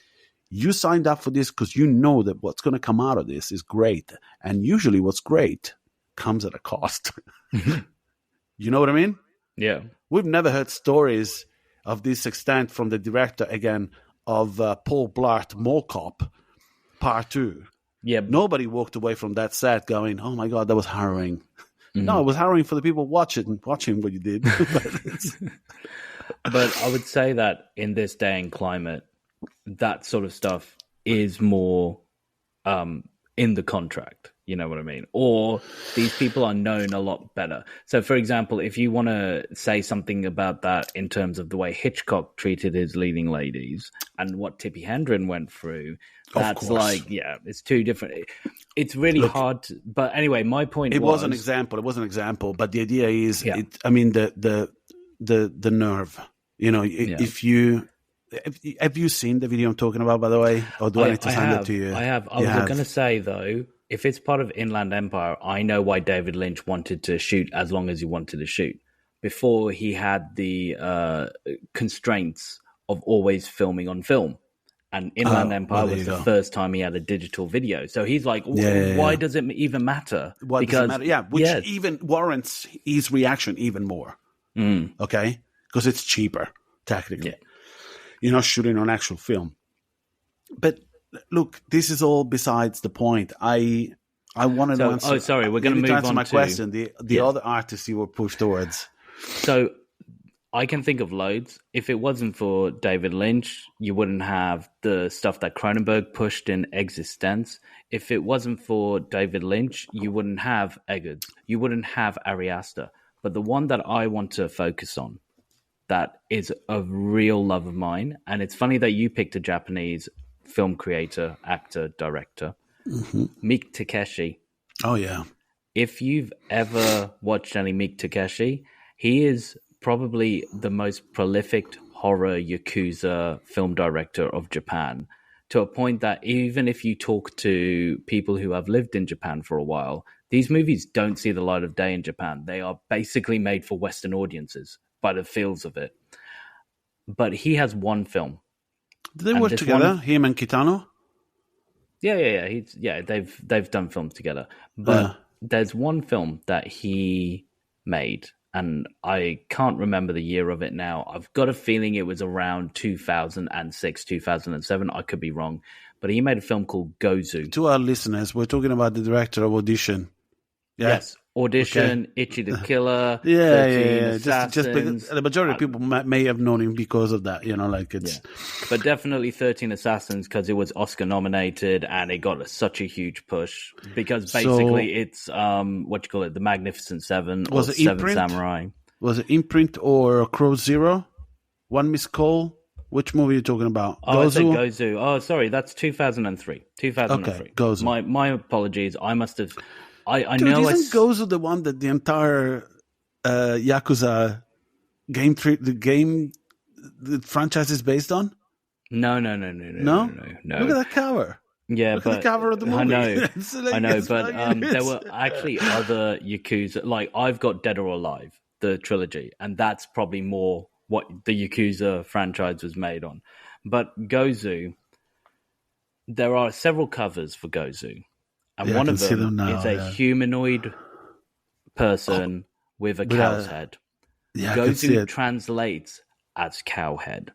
You signed up for this because you know that what's going to come out of this is great. And usually what's great comes at a cost. You know what I mean? Yeah. We've never heard stories of this extent from the director again of Paul Blart Mall Cop Part 2. Yeah. Nobody walked away from that set going, oh my God, that was harrowing. No, it was harrowing for the people watching what you did. But I would say that in this day and climate, that sort of stuff is more in the contract. You know what I mean? Or these people are known a lot better. So, for example, if you want to say something about that in terms of the way Hitchcock treated his leading ladies and what Tippi Hedren went through, that's like, it's two different. It's really hard. But anyway, my point was an example. It was an example. But the idea is, the nerve. You know, if you... Have you seen the video I'm talking about, by the way? Or do I need to send it to you? I have. I was going to say, though, if it's part of Inland Empire, I know why David Lynch wanted to shoot as long as he wanted to shoot. Before he had the constraints of always filming on film. And Inland Empire was the first time he had a digital video. So he's like, why does it even matter? Why does it matter? Yeah, which even warrants his reaction even more. Okay? Because it's cheaper, technically. Yeah. You're not shooting on actual film. But look, this is all besides the point. I wanted to answer. Oh, sorry, we're going to move on to my question. The other artists you were pushed towards. So I can think of loads. If it wasn't for David Lynch, you wouldn't have the stuff that Cronenberg pushed in Existence. If it wasn't for David Lynch, you wouldn't have Eggers. You wouldn't have Ari Aster. But the one that I want to focus on, that is a real love of mine. And it's funny that you picked a Japanese film creator, actor, director, Meek Takeshi. Oh, yeah. If you've ever watched any Meek Takeshi, he is probably the most prolific horror Yakuza film director of Japan, to a point that even if you talk to people who have lived in Japan for a while, these movies don't see the light of day in Japan. They are basically made for Western audiences, by the feels of it. But he has one film. Did they work together, him and Kitano? Yeah. They've done films together. But there's one film that he made, and I can't remember the year of it now. I've got a feeling it was around 2006, 2007. I could be wrong. but he made a film called Gozu. To our listeners, we're talking about the director of Audition. Yeah? Yes, Audition, okay. Itchy the Killer, yeah, 13 Assassins. Just because the majority of people may have known him because of that, like it's... Yeah. But definitely 13 Assassins, because it was Oscar nominated and it got such a huge push, because basically it's, the Magnificent Seven or Seven Samurai. Was it Imprint or Crow Zero? One Missed Call? Which movie are you talking about? Oh, I said Gozu. Oh, sorry, that's 2003. 2003. Okay, Gozu. My apologies. I must have... I Dude, know isn't Gozu the one that the entire Yakuza the franchise is based on? No. Look at that cover. Yeah, Look at the cover of the movie. I know, but there were actually other Yakuza. Like, I've got Dead or Alive, the trilogy, and that's probably more what the Yakuza franchise was made on. But Gozu, there are several covers for Gozu. And one of them is a humanoid person with a cow's head. Yeah, Gozu translates as cowhead.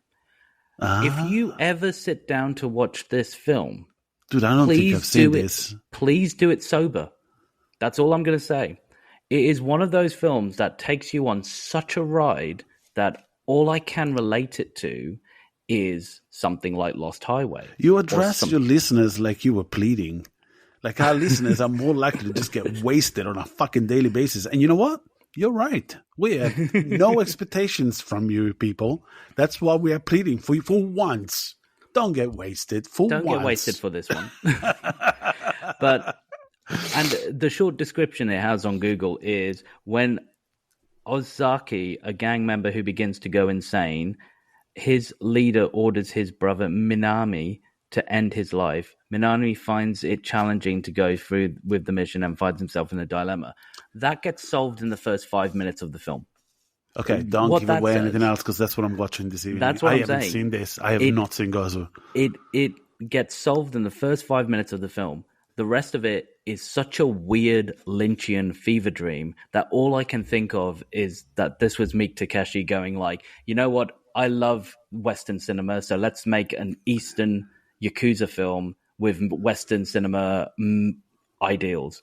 If you ever sit down to watch this film, dude, I don't think I've seen this. Please do it sober. That's all I'm going to say. It is one of those films that takes you on such a ride that all I can relate it to is something like Lost Highway. You address your listeners like you were pleading. Like, our listeners are more likely to just get wasted on a fucking daily basis. And you know what? You're right. We have no expectations from you people. That's why we are pleading for you for once. Don't get wasted Don't get wasted for this one. And the short description it has on Google is when Ozaki, a gang member who begins to go insane, his leader orders his brother Minami to end his life. Minami finds it challenging to go through with the mission and finds himself in a dilemma. That gets solved in the first 5 minutes of the film. Okay, don't give away anything else, because that's what I'm watching this evening. That's what I'm saying. I haven't seen this. I have not seen Gozu. It gets solved in the first 5 minutes of the film. The rest of it is such a weird Lynchian fever dream that all I can think of is that this was Meek Takeshi going like, you know what? I love Western cinema, so let's make an Eastern Yakuza film with Western cinema ideals.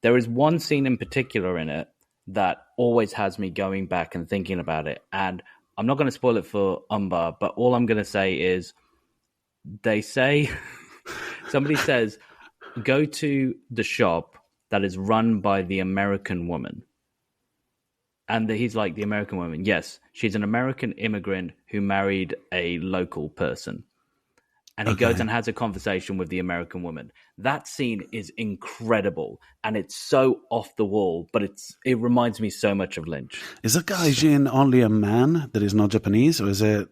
There is one scene in particular in it that always has me going back and thinking about it. And I'm not going to spoil it for Umbar, but all I'm going to say is somebody says, go to the shop that is run by the American woman. And he's like, the American woman. Yes, she's an American immigrant who married a local person. And he goes and has a conversation with the American woman. That scene is incredible. And it's so off the wall, but it reminds me so much of Lynch. Is a gaijin only a man that is not Japanese? Or is it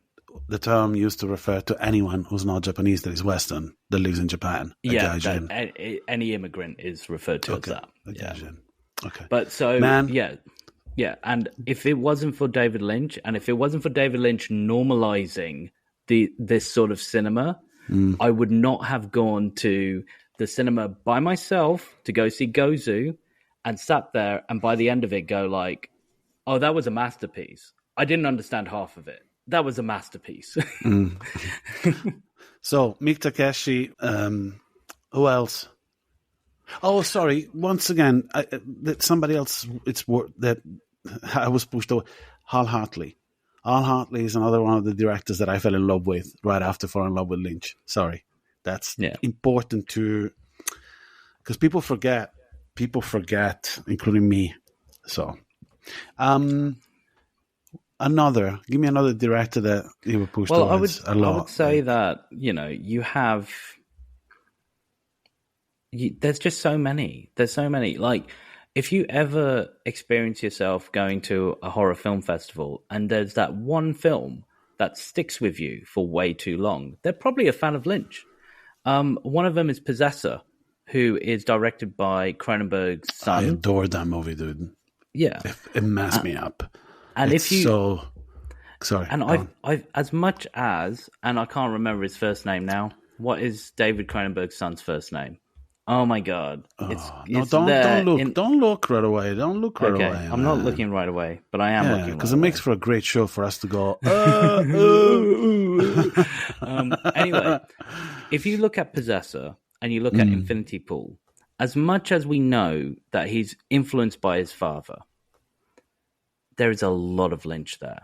the term used to refer to anyone who's not Japanese that is Western, that lives in Japan? Any immigrant is referred to as that. Gaijin. Okay. But so, yeah. And if it wasn't for David Lynch, and if it wasn't for David Lynch normalizing this sort of cinema, I would not have gone to the cinema by myself to go see Gozu and sat there and by the end of it go like, oh, that was a masterpiece. I didn't understand half of it. That was a masterpiece. So, Meek Takeshi, who else? Oh, sorry. Once again, somebody else, that I was pushed over. Hal Hartley. Al Hartley is another one of the directors that I fell in love with right after falling in love with Lynch. Sorry. That's important because people forget, including me. So, give me another director that you were pushed towards a lot. I would say that, there's just so many. There's so many. Like, if you ever experience yourself going to a horror film festival and there's that one film that sticks with you for way too long, they're probably a fan of Lynch. One of them is Possessor, who is directed by Cronenberg's son. I adored that movie, dude. Yeah. It messed me up. And Sorry. And I've as much as, and I can't remember his first name now. What is David Cronenberg's son's first name? Oh my god! Don't look right away. Don't look right away. I'm not looking right away, but I am looking because right it makes away. for a great show for us to go. Anyway, if you look at Possessor and you look at Infinity Pool, as much as we know that he's influenced by his father, there is a lot of Lynch there.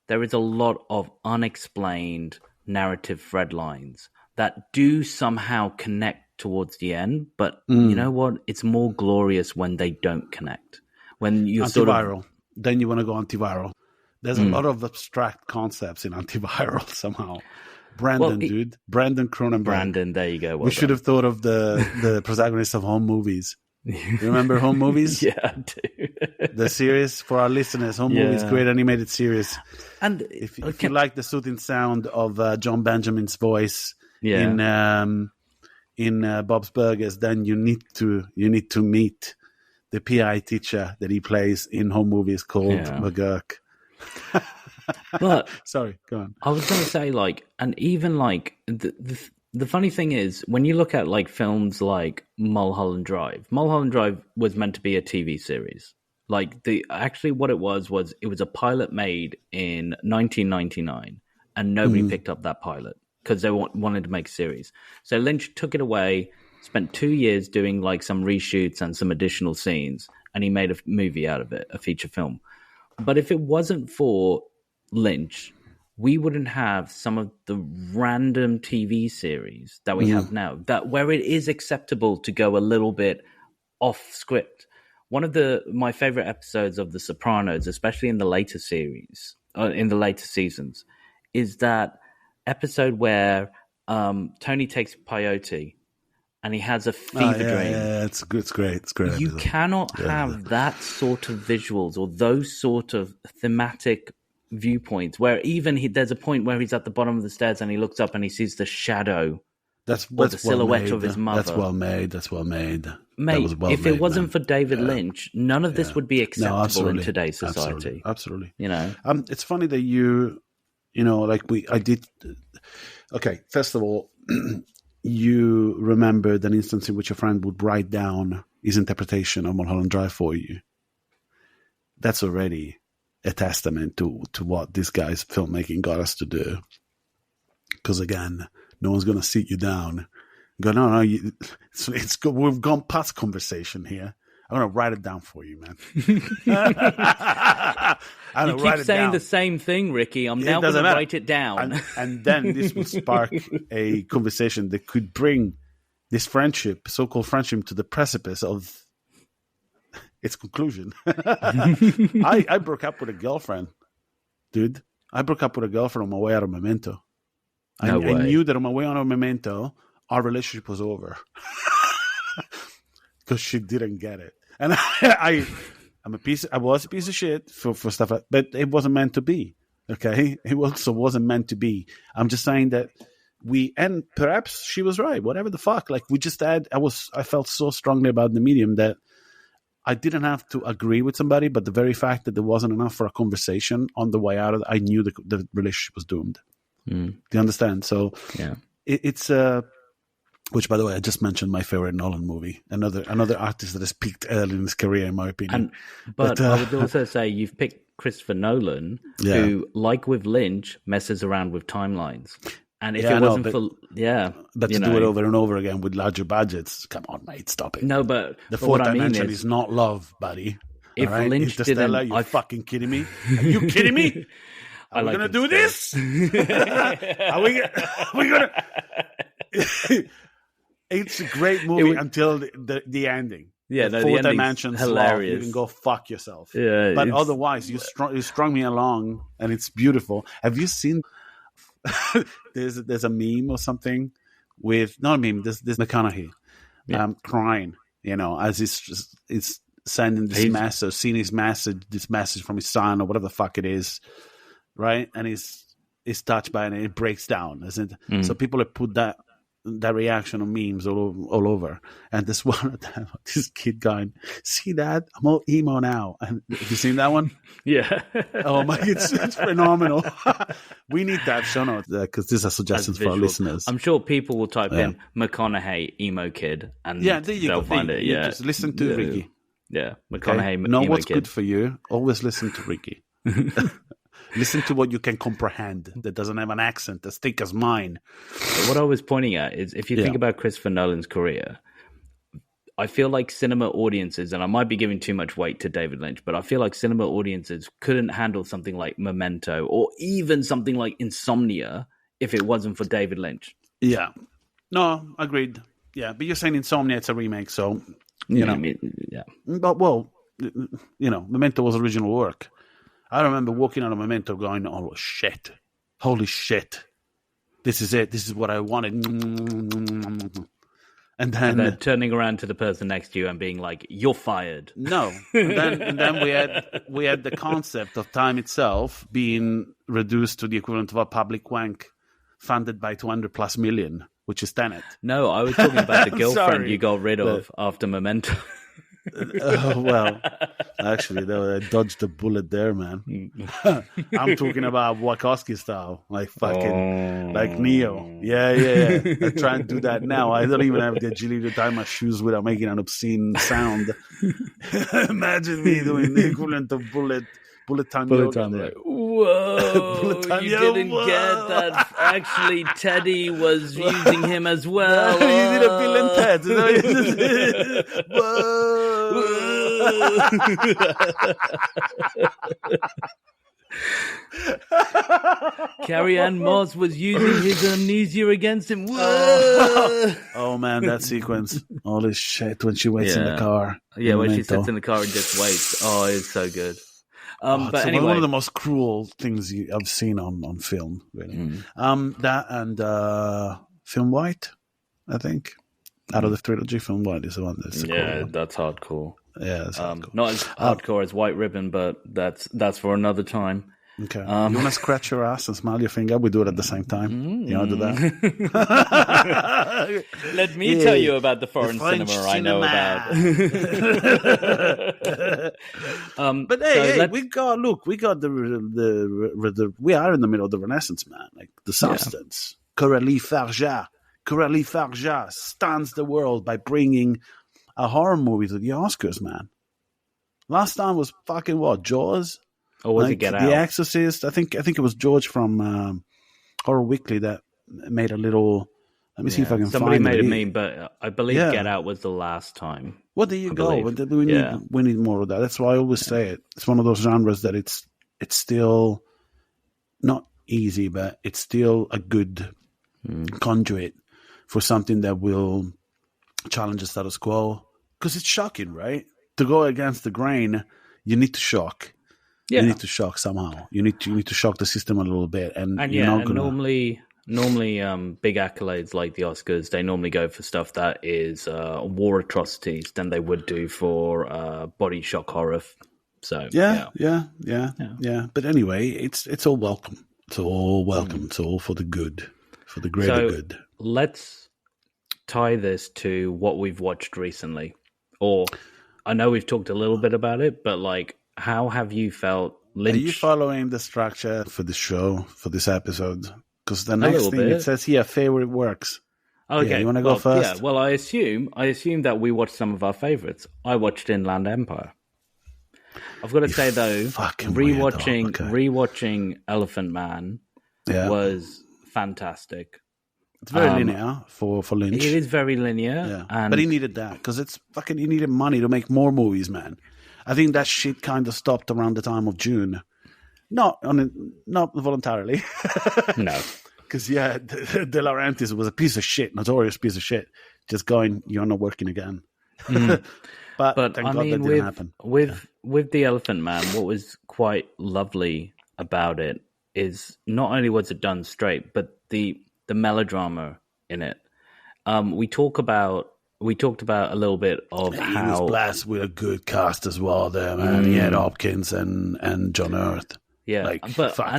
There is a lot of unexplained narrative thread lines that do somehow connect towards the end, but you know what? It's more glorious when they don't connect. When you antiviral, then you want to go antiviral. There's a lot of abstract concepts in antiviral somehow. Brandon Cronenberg. Brandon, there you go. We should have thought of the protagonist of Home Movies. You remember Home Movies? Yeah, I do. The series for our listeners, Home Movies, great animated series. And if you like the soothing sound of John Benjamin's voice in Bob's Burgers, then you need to meet the PI teacher that he plays in Home Movies called McGurk. But sorry, go on. I was going to say, and even the funny thing is, when you look at films like Mulholland Drive was meant to be a TV series. Actually what it was it was a pilot made in 1999, and nobody picked up that pilot because they wanted to make a series. So Lynch took it away, spent 2 years doing some reshoots and some additional scenes, and he made a movie out of it, a feature film. But if it wasn't for Lynch, we wouldn't have some of the random TV series that we have now, where it is acceptable to go a little bit off script. One of my favorite episodes of The Sopranos, especially in the later seasons, is that episode where Tony takes peyote and he has a fever dream. Yeah, it's great. It's great. You cannot have that sort of visuals or those sort of thematic viewpoints where even there's a point where he's at the bottom of the stairs and he looks up and he sees the shadow the silhouette of his mother. That's well made. Mate, if it wasn't for David Lynch, none of this would be acceptable in today's society. Absolutely. It's funny that okay, first of all, you remembered an instance in which a friend would write down his interpretation of Mulholland Drive for you. That's already a testament to what this guy's filmmaking got us to do. Because again, no one's going to sit you down. Go, no, it's good. We've gone past conversation here. I'm going to write it down for you, man. You keep saying the same thing, Ricky. I'm now going to write it down. And then this will spark a conversation that could bring this friendship, so-called friendship, to the precipice of its conclusion. I broke up with a girlfriend, dude. I broke up with a girlfriend on my way out of Memento. I knew that on my way out of Memento, our relationship was over. Because she didn't get it. And I was a piece of shit for stuff like that, but it wasn't meant to be. Okay? It also wasn't meant to be. I'm just saying that and perhaps she was right, whatever the fuck. I felt so strongly about the medium that I didn't have to agree with somebody, but the very fact that there wasn't enough for a conversation on the way out of it, I knew the relationship was doomed. Do you understand? So it's which, by the way, I just mentioned my favorite Nolan movie. Another artist that has peaked early in his career, in my opinion. But I would also say you've picked Christopher Nolan, who, like with Lynch, messes around with timelines. And if it wasn't but to do it over and over again with larger budgets, come on, mate, stop it. No, but the fourth dimension is not love, buddy. If Lynch didn't, are you fucking kidding me? Are you kidding me? Are we gonna do this? Are we gonna? It's a great movie until the ending. Yeah, the fourth dimension's hilarious. You can go fuck yourself. Yeah, but otherwise, you strung me along, and it's beautiful. Have you seen? There's a meme or something with not a meme. There's McConaughey crying, as he's sending this message, seeing this message from his son or whatever the fuck it is, right? And he's touched by it and it breaks down, isn't it? So people have put that that reaction on memes all over. And this one, this kid going, "See that? I'm all emo now." And have you seen that one? Yeah. Oh my, it's phenomenal. We need to have show notes because these are suggestions for our listeners. I'm sure people will type in McConaughey emo kid, and they'll find it. Yeah, just listen to Ricky. Yeah, McConaughey. Know what's good for you. Always listen to Ricky. Listen to what you can comprehend. That doesn't have an accent as thick as mine. What I was pointing at is, if you think about Christopher Nolan's career, I feel like cinema audiences, and I might be giving too much weight to David Lynch, but I feel like cinema audiences couldn't handle something like Memento or even something like Insomnia if it wasn't for David Lynch. Yeah. No, agreed. Yeah, but you're saying Insomnia, it's a remake, so, you know. Yeah. But, well, you know, Memento was original work. I remember walking out of Memento going, "Oh, shit. Holy shit. This is it. This is what I wanted." And then turning around to the person next to you and being like, "You're fired." No. And then we had the concept of time itself being reduced to the equivalent of a public wank funded by 200+ million, which is Tenet. No, I was talking about the girlfriend you got rid of after Memento. Well, actually, I dodged a bullet there, man. I'm talking about Wachowski style, like fucking, like Neo. Yeah. I try and do that now. I don't even have the agility to tie my shoes without making an obscene sound. Imagine me doing the equivalent of bullet time yoga. Like, whoa, you didn't get that. Actually, Teddy was using him as well. No, you did a Bill and Ted. Whoa. Carrie-Anne Moss was using his amnesia against him. Oh man, that sequence. Holy shit, when she waits in the car. Yeah, when she sits in the car and just waits. Oh, it's so good. But anyway, one of the most cruel things I've seen on film, really. That and Film White, I think. Out of the trilogy, Film White is the one that's that's hardcore. Yeah, that's hardcore. Not as hardcore as White Ribbon, but that's for another time. Okay. You want to scratch your ass and smile your finger? We do it at the same time. You want to do that? Let me tell you about the foreign cinema I know about. But hey, we got the we are in the middle of the Renaissance, man. Like the substance. Coralie Farja stuns the world by bringing a horror movie to the Oscars, man. Last time was fucking what? Jaws? Or was it Get Out? The Exorcist. I think it was George from Horror Weekly that made a little. Let me see if I can find it. Somebody made a meme, but I believe Get Out was the last time. Well, there you go. We need more of that. That's why I always say it. It's one of those genres that it's still not easy, but it's still a good conduit for something that will challenge the status quo. Because it's shocking, right? To go against the grain, you need to shock. Yeah. You need to shock somehow. You need to shock the system a little bit, and you're not gonna... normally, big accolades like the Oscars, they normally go for stuff that is war atrocities than they would do for body shock horror. So yeah. But anyway, it's all welcome. It's all welcome. It's all for the good, for the greater good. Let's tie this to what we've watched recently, or I know we've talked a little bit about it, but like. How have you felt? Lynch? Are you following the structure for the show, for this episode? Because the next thing it says here, favorite works. Okay, you want to go first? Yeah, well, I assume that we watched some of our favorites. I watched Inland Empire. I've got to say though, rewatching Elephant Man was fantastic. It's very linear for Lynch. It is very linear, but he needed that because he needed money to make more movies, man. I think that shit kind of stopped around the time of June. Not voluntarily. No. Because, De Laurentiis was a piece of shit, notorious piece of shit, just going, you're not working again. But thank God that didn't happen. With The Elephant Man, what was quite lovely about it is not only was it done straight, but the melodrama in it. We talked about a little bit of how... He was blessed with a good cast as well there, man. He had Hopkins and John Hurt. Yeah, Like,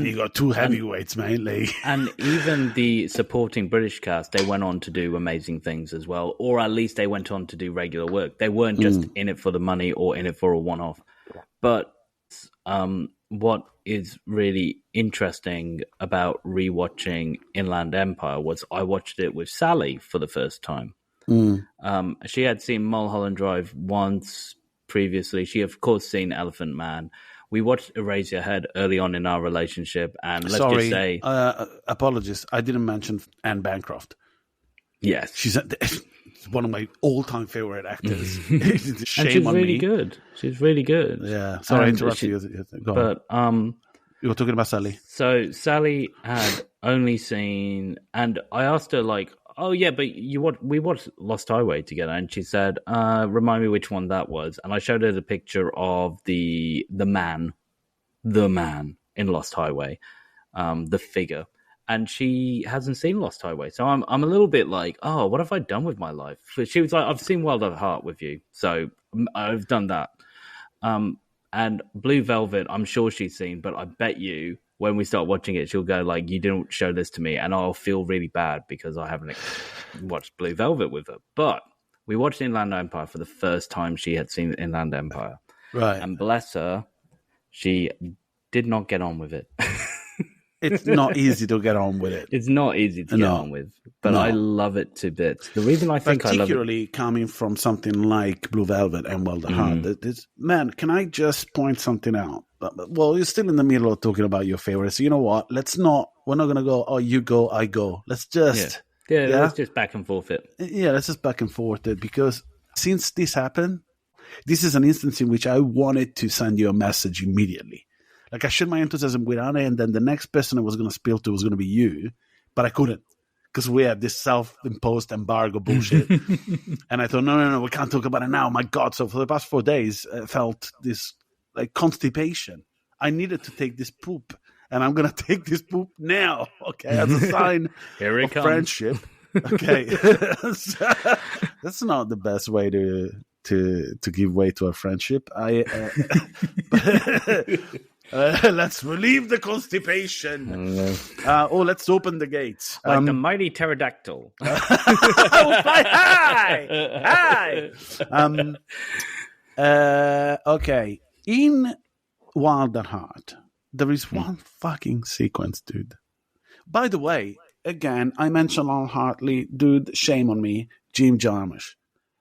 you got two heavyweights, mainly. And even the supporting British cast, they went on to do amazing things as well, or at least they went on to do regular work. They weren't just in it for the money or in it for a one-off. But what is really interesting about rewatching Inland Empire was I watched it with Sally for the first time. She had seen Mulholland Drive once previously. She, of course, seen Elephant Man. We watched Eraserhead early on in our relationship, and let's just say... apologies, I didn't mention Anne Bancroft. Yes. She's one of my all-time favorite actors. Shame and she's really me. Good. She's really good. Yeah. Sorry, I interrupted you. Go on. You were talking about Sally. So Sally had only seen... And I asked her, like, oh, yeah, but we watched Lost Highway together. And she said, remind me which one that was. And I showed her the picture of the man in Lost Highway, the figure. And she hasn't seen Lost Highway. So I'm a little bit like, oh, what have I done with my life? She was like, I've seen Wild at Heart with you. So I've done that. And Blue Velvet, I'm sure she's seen, but I bet you when we start watching it, she'll go like, you didn't show this to me. And I'll feel really bad because I haven't watched Blue Velvet with her. But we watched Inland Empire for the first time she had seen Inland Empire. Right. And bless her, she did not get on with it. It's not easy to get on with it. It's not easy to get on with, but I love it to bits. The reason I think I love it... Particularly coming from something like Blue Velvet and Wild at Heart. Man, can I just point something out? Well, you're still in the middle of talking about your favorites. So you know what? We're not going to go, oh, you go, I go. Let's just... Yeah, let's just back and forth it. Yeah, let's just back and forth it. Because since this happened, this is an instance in which I wanted to send you a message immediately. Like, I shared my enthusiasm with Anna, and then the next person I was going to spill to was going to be you, but I couldn't because we had this self-imposed embargo bullshit. And I thought, no, we can't talk about it now. My God. So for the past 4 days, I felt this like constipation. I needed to take this poop, and I'm going to take this poop now, okay, as a sign of friendship. Okay. That's not the best way to give way to a friendship. Let's relieve the constipation. Let's open the gates. Like the mighty pterodactyl. Hi. Okay. In Wild at Heart, there is one fucking sequence, dude. By the way, again, I mentioned Lon Hartley. Dude, shame on me. Jim Jarmusch.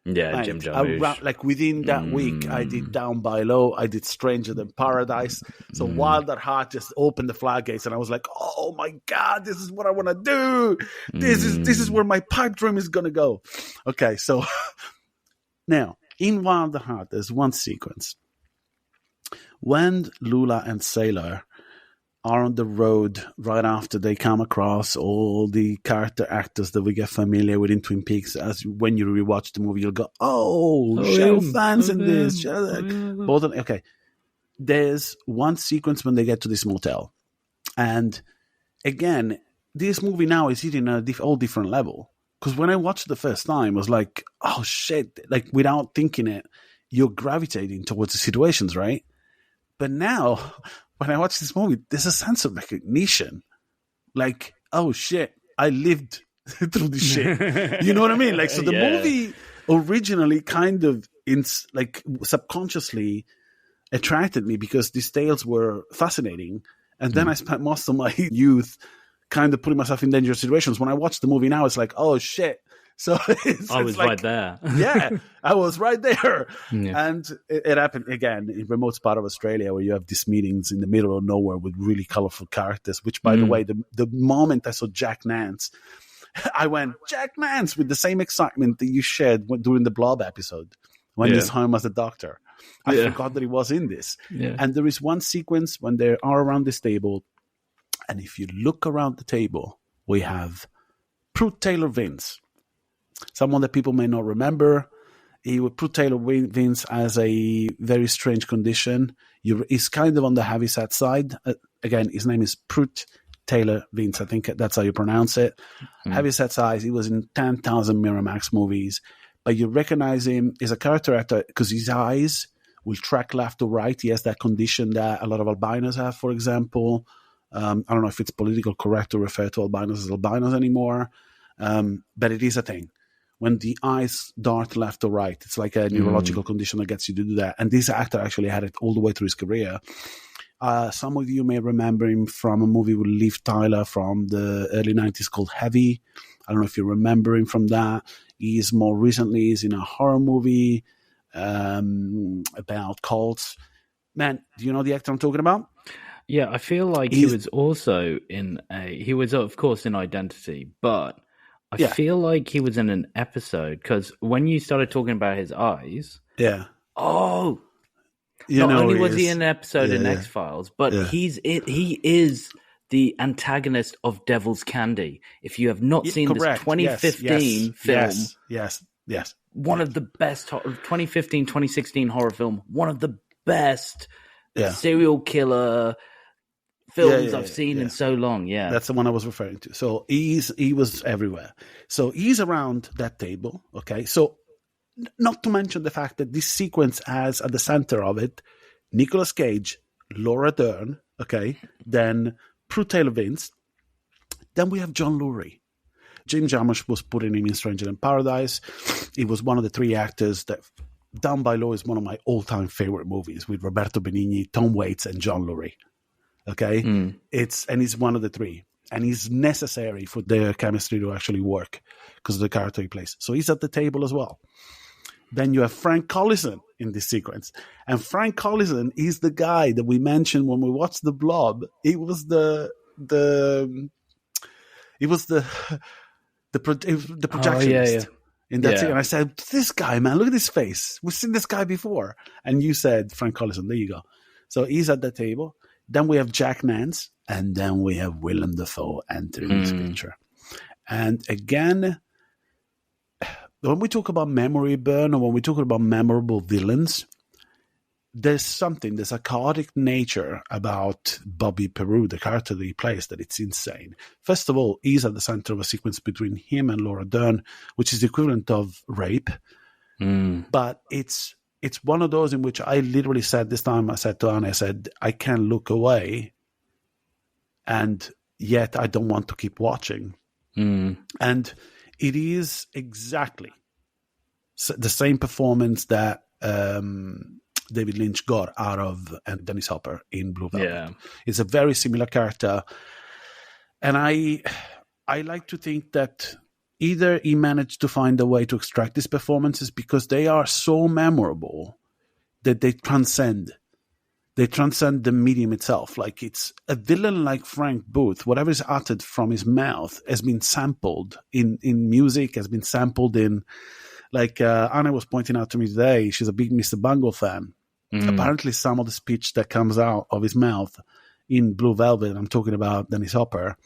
Yeah, Jim Jarmusch. Like within that week, I did Down by Low, I did Stranger Than Paradise. So Wild at Heart just opened the floodgates, and I was like, "Oh my God, this is what I want to do. This is where my pipe dream is gonna go." Okay, so now in Wild at Heart, there's one sequence when Lula and Sailor are on the road right after they come across all the character actors that we get familiar with in Twin Peaks. As when you rewatch the movie, you'll go, Cheryl Fan's in this. Okay. There's one sequence when they get to this motel. And again, this movie now is hitting a whole different level. Because when I watched it the first time, I was like, oh shit. Like without thinking it, you're gravitating towards the situations, right? But now... when I watch this movie, there's a sense of recognition. Like, oh shit, I lived through this shit. You know what I mean? Like, so the movie originally kind of subconsciously attracted me because these tales were fascinating. And then I spent most of my youth kind of putting myself in dangerous situations. When I watch the movie now, it's like, oh shit. So I was like, right there. Yeah, I was right there. Yeah. And it happened again in remote part of Australia where you have these meetings in the middle of nowhere with really colorful characters, which, by the way, the moment I saw Jack Nance, I went, Jack Nance, with the same excitement that you shared during the Blob episode when he's home as a doctor. I forgot that he was in this. Yeah. And there is one sequence when they are around this table, and if you look around the table, we have Prue Taylor Vince. Someone that people may not remember. Prue Taylor Vince has a very strange condition. He's kind of on the heavyset side. Again, his name is Prue Taylor Vince. I think that's how you pronounce it. Heavyset size. He was in 10,000 Miramax movies. But you recognize him as a character actor because his eyes will track left or right. He has that condition that a lot of albinos have, for example. I don't know if it's politically correct to refer to albinos as albinos anymore, but it is a thing. When the eyes dart left or right, it's like a neurological condition that gets you to do that. And this actor actually had it all the way through his career. Some of you may remember him from a movie with Liv Tyler from the early 90s called Heavy. I don't know if you remember him from that. He's more recently in a horror movie about cults. Man, do you know the actor I'm talking about? Yeah, I feel like he was also he was of course in Identity, but I feel like he was in an episode, because when you started talking about his eyes, not only was he in an episode in X-Files, but he is the antagonist of Devil's Candy. If you have not seen this 2015 film, one of the best 2015, 2016 horror film, one of the best serial killer films I've seen in so long. Yeah, that's the one I was referring to. So he was everywhere. So he's around that table. Okay, so not to mention the fact that this sequence has at the center of it Nicolas Cage, Laura Dern. Okay, then Prue Taylor Vince. Then we have John Lurie. Jim Jarmusch was putting him in Stranger in Paradise. He was one of the three actors that Down by Law is one of my all-time favorite movies with Roberto Benigni, Tom Waits, and John Lurie. Okay, and he's one of the three, and he's necessary for their chemistry to actually work because of the character he plays. So he's at the table as well. Then you have Frank Collison in this sequence, and Frank Collison is the guy that we mentioned when we watched The Blob. He was the projectionist in that scene. And I said, "This guy, man, look at his face. We've seen this guy before." And you said Frank Collison. There you go. So he's at the table. Then we have Jack Nance, and then we have Willem Dafoe entering this picture. And again, when we talk about memory burn, or when we talk about memorable villains, there's a chaotic nature about Bobby Peru, the character that he plays, that it's insane. First of all, he's at the center of a sequence between him and Laura Dern, which is the equivalent of rape. But it's one of those in which I literally said this time, I said to Anna, I said, I can't look away, and yet I don't want to keep watching. And it is exactly the same performance that David Lynch got out of Dennis Hopper in Blue Velvet. Yeah. It's a very similar character. And I like to think that either he managed to find a way to extract these performances because they are so memorable that they transcend the medium itself. Like, it's a villain like Frank Booth, whatever is uttered from his mouth has been sampled in music, has been sampled in, like Anna was pointing out to me today, she's a big Mr. Bungle fan. Apparently some of the speech that comes out of his mouth in Blue Velvet, I'm talking about Dennis Hopper,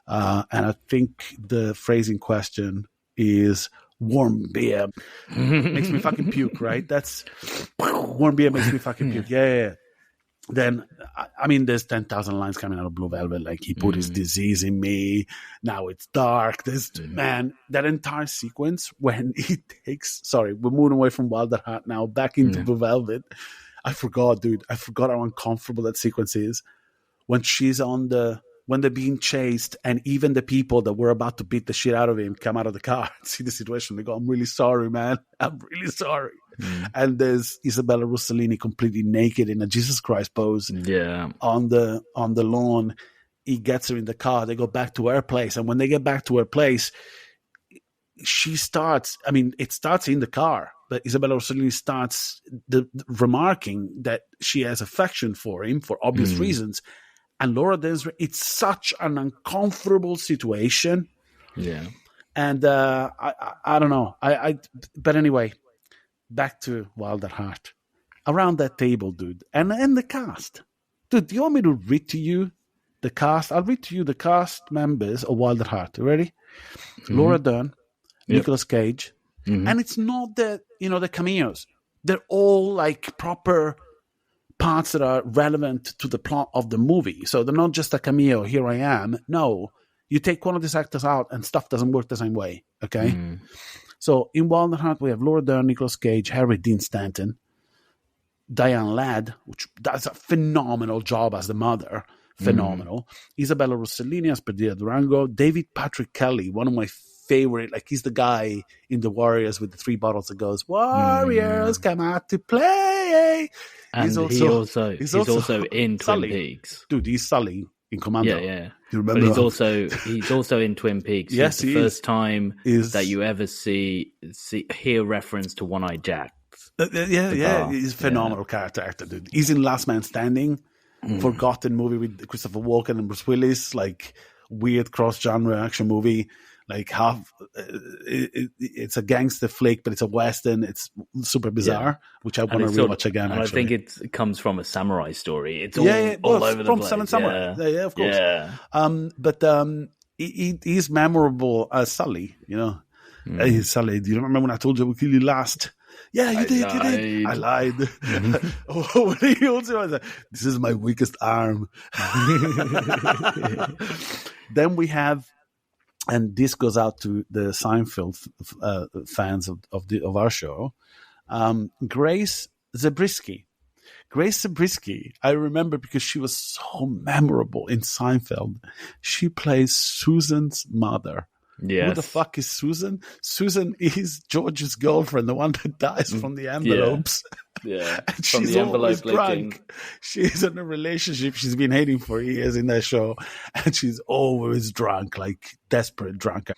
and I think the phrase in question is warm beer makes me fucking puke, right? That's warm beer makes me fucking puke. Yeah. Then, I mean, there's 10,000 lines coming out of Blue Velvet. Like, he put his disease in me. Now it's dark. Man, that entire sequence when he takes, sorry, we're moving away from Wilder Heart now, back into Blue Velvet. I forgot, dude. I forgot how uncomfortable that sequence is. When she's when they're being chased, and even the people that were about to beat the shit out of him come out of the car and see the situation. They go, I'm really sorry, man. I'm really sorry. And there's Isabella Rossellini completely naked in a Jesus Christ pose on the lawn. He gets her in the car. They go back to her place. And when they get back to her place, it starts in the car. But Isabella Rossellini starts remarking that she has affection for him for obvious reasons. And Laura Dern's, it's such an uncomfortable situation. Yeah. And I don't know. But anyway, back to Wilder Heart. Around that table, dude. And the cast. Dude, do you want me to read to you the cast? I'll read to you the cast members of Wilder Heart. You ready? Laura Dern, Nicolas Cage. And it's not the cameos. They're all like proper parts that are relevant to the plot of the movie. So they're not just a cameo, here I am. No, you take one of these actors out and stuff doesn't work the same way, okay? So in Wilder Heart, we have Laura Dern, Nicolas Cage, Harry Dean Stanton. Diane Ladd, which does a phenomenal job as the mother. Phenomenal. Isabella Rossellini as Perdita Durango. David Patrick Kelly, one of my favorite. Like, he's the guy in The Warriors with the 3 bottles that goes, "Warriors come out to play." And he's also in Sully. Twin Peaks. Dude, he's Sully in Commando. Yeah. You remember? But he's also in Twin Peaks. Yes, it's the first time that you ever hear reference to One-Eyed Jack. He's a phenomenal character actor, dude. He's in Last Man Standing, forgotten movie with Christopher Walken and Bruce Willis, like weird cross-genre action movie. Like it's a gangster flick, but it's a western. It's super bizarre, which I want to rewatch again. And actually. I think it comes from a samurai story. It's all over the place. Seven Samurai. Yeah, of course. Yeah. But he's memorable as Sully. You know, hey, Sully. Do you remember when I told you we kill you last? Yeah, you did. I lied. When he also was like, "This is my weakest arm." Then we have. And this goes out to the Seinfeld fans of our show. Grace Zabriskie. Grace Zabriskie, I remember because she was so memorable in Seinfeld. She plays Susan's mother. Yes. Who the fuck is Susan? Susan is George's girlfriend, the one that dies from the envelopes. Yeah. And she's always drunk. She's in a relationship she's been hating for years in that show. And she's always drunk, like desperate drunk.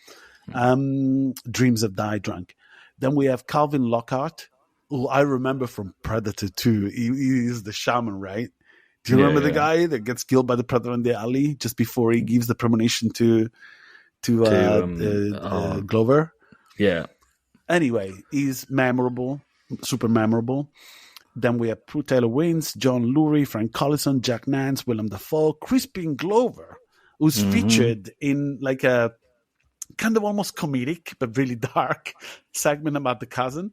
Dreams have died drunk. Then we have Calvin Lockhart, who I remember from Predator 2. He is the shaman, right? Do you remember the guy that gets killed by the Predator in the alley just before he gives the premonition to Glover? Yeah. Anyway, he's memorable, super memorable. Then we have Prue Taylor-Wins, John Lurie, Frank Collison, Jack Nance, Willem Dafoe, Crispin Glover, who's featured in like a kind of almost comedic but really dark segment about the cousin.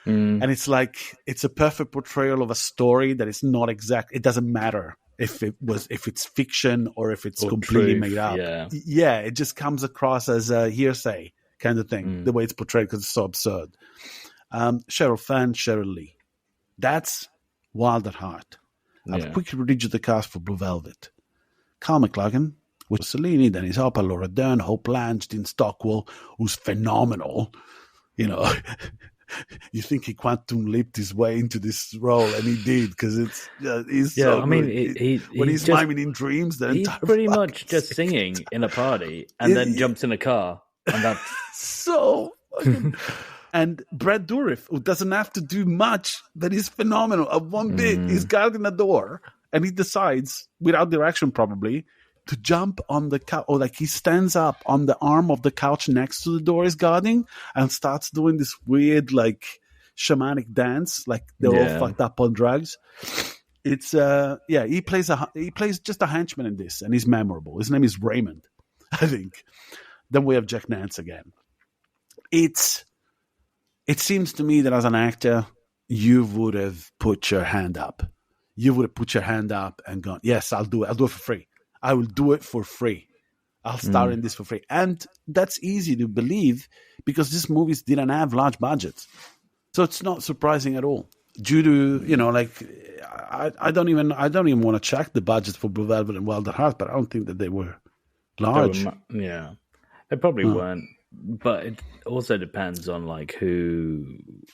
And it's like, it's a perfect portrayal of a story that is not exact. It doesn't matter if it's fiction or if it's completely made up. Yeah, it just comes across as a hearsay kind of thing, the way it's portrayed, because it's so absurd. Cheryl Fenn, Cheryl Lee. That's Wild at Heart. I've quickly read you the cast for Blue Velvet. Carl McLagan, with Cellini, Dennis Hopper, Laura Dern, Hope Lange, Dean Stockwell, who's phenomenal. You know, you think he quantum leaped his way into this role, and he did, because he's so good. I mean, when he's miming in dreams, he's pretty much just singing in a party and then jumps in a car, and that's so fucking... And Brad Dourif, who doesn't have to do much, but he's phenomenal. At one bit, he's guarding a door, and he decides, without direction probably, to jump on the couch, or like he stands up on the arm of the couch next to the door he's guarding and starts doing this weird, like, shamanic dance, like they're all fucked up on drugs. It's he plays just a henchman in this, and he's memorable. His name is Raymond, I think. Then we have Jack Nance again. It seems to me that as an actor, you would have put your hand up. You would have put your hand up and gone, yes, I'll do it. I'll do it for free. I will do it for free. I'll star in this for free. And that's easy to believe because these movies didn't have large budgets. So it's not surprising at all. Due to, you know, like, I don't even want to check the budget for Blue Velvet and Wild at Heart, but I don't think that they were large. They probably weren't. But it also depends on like who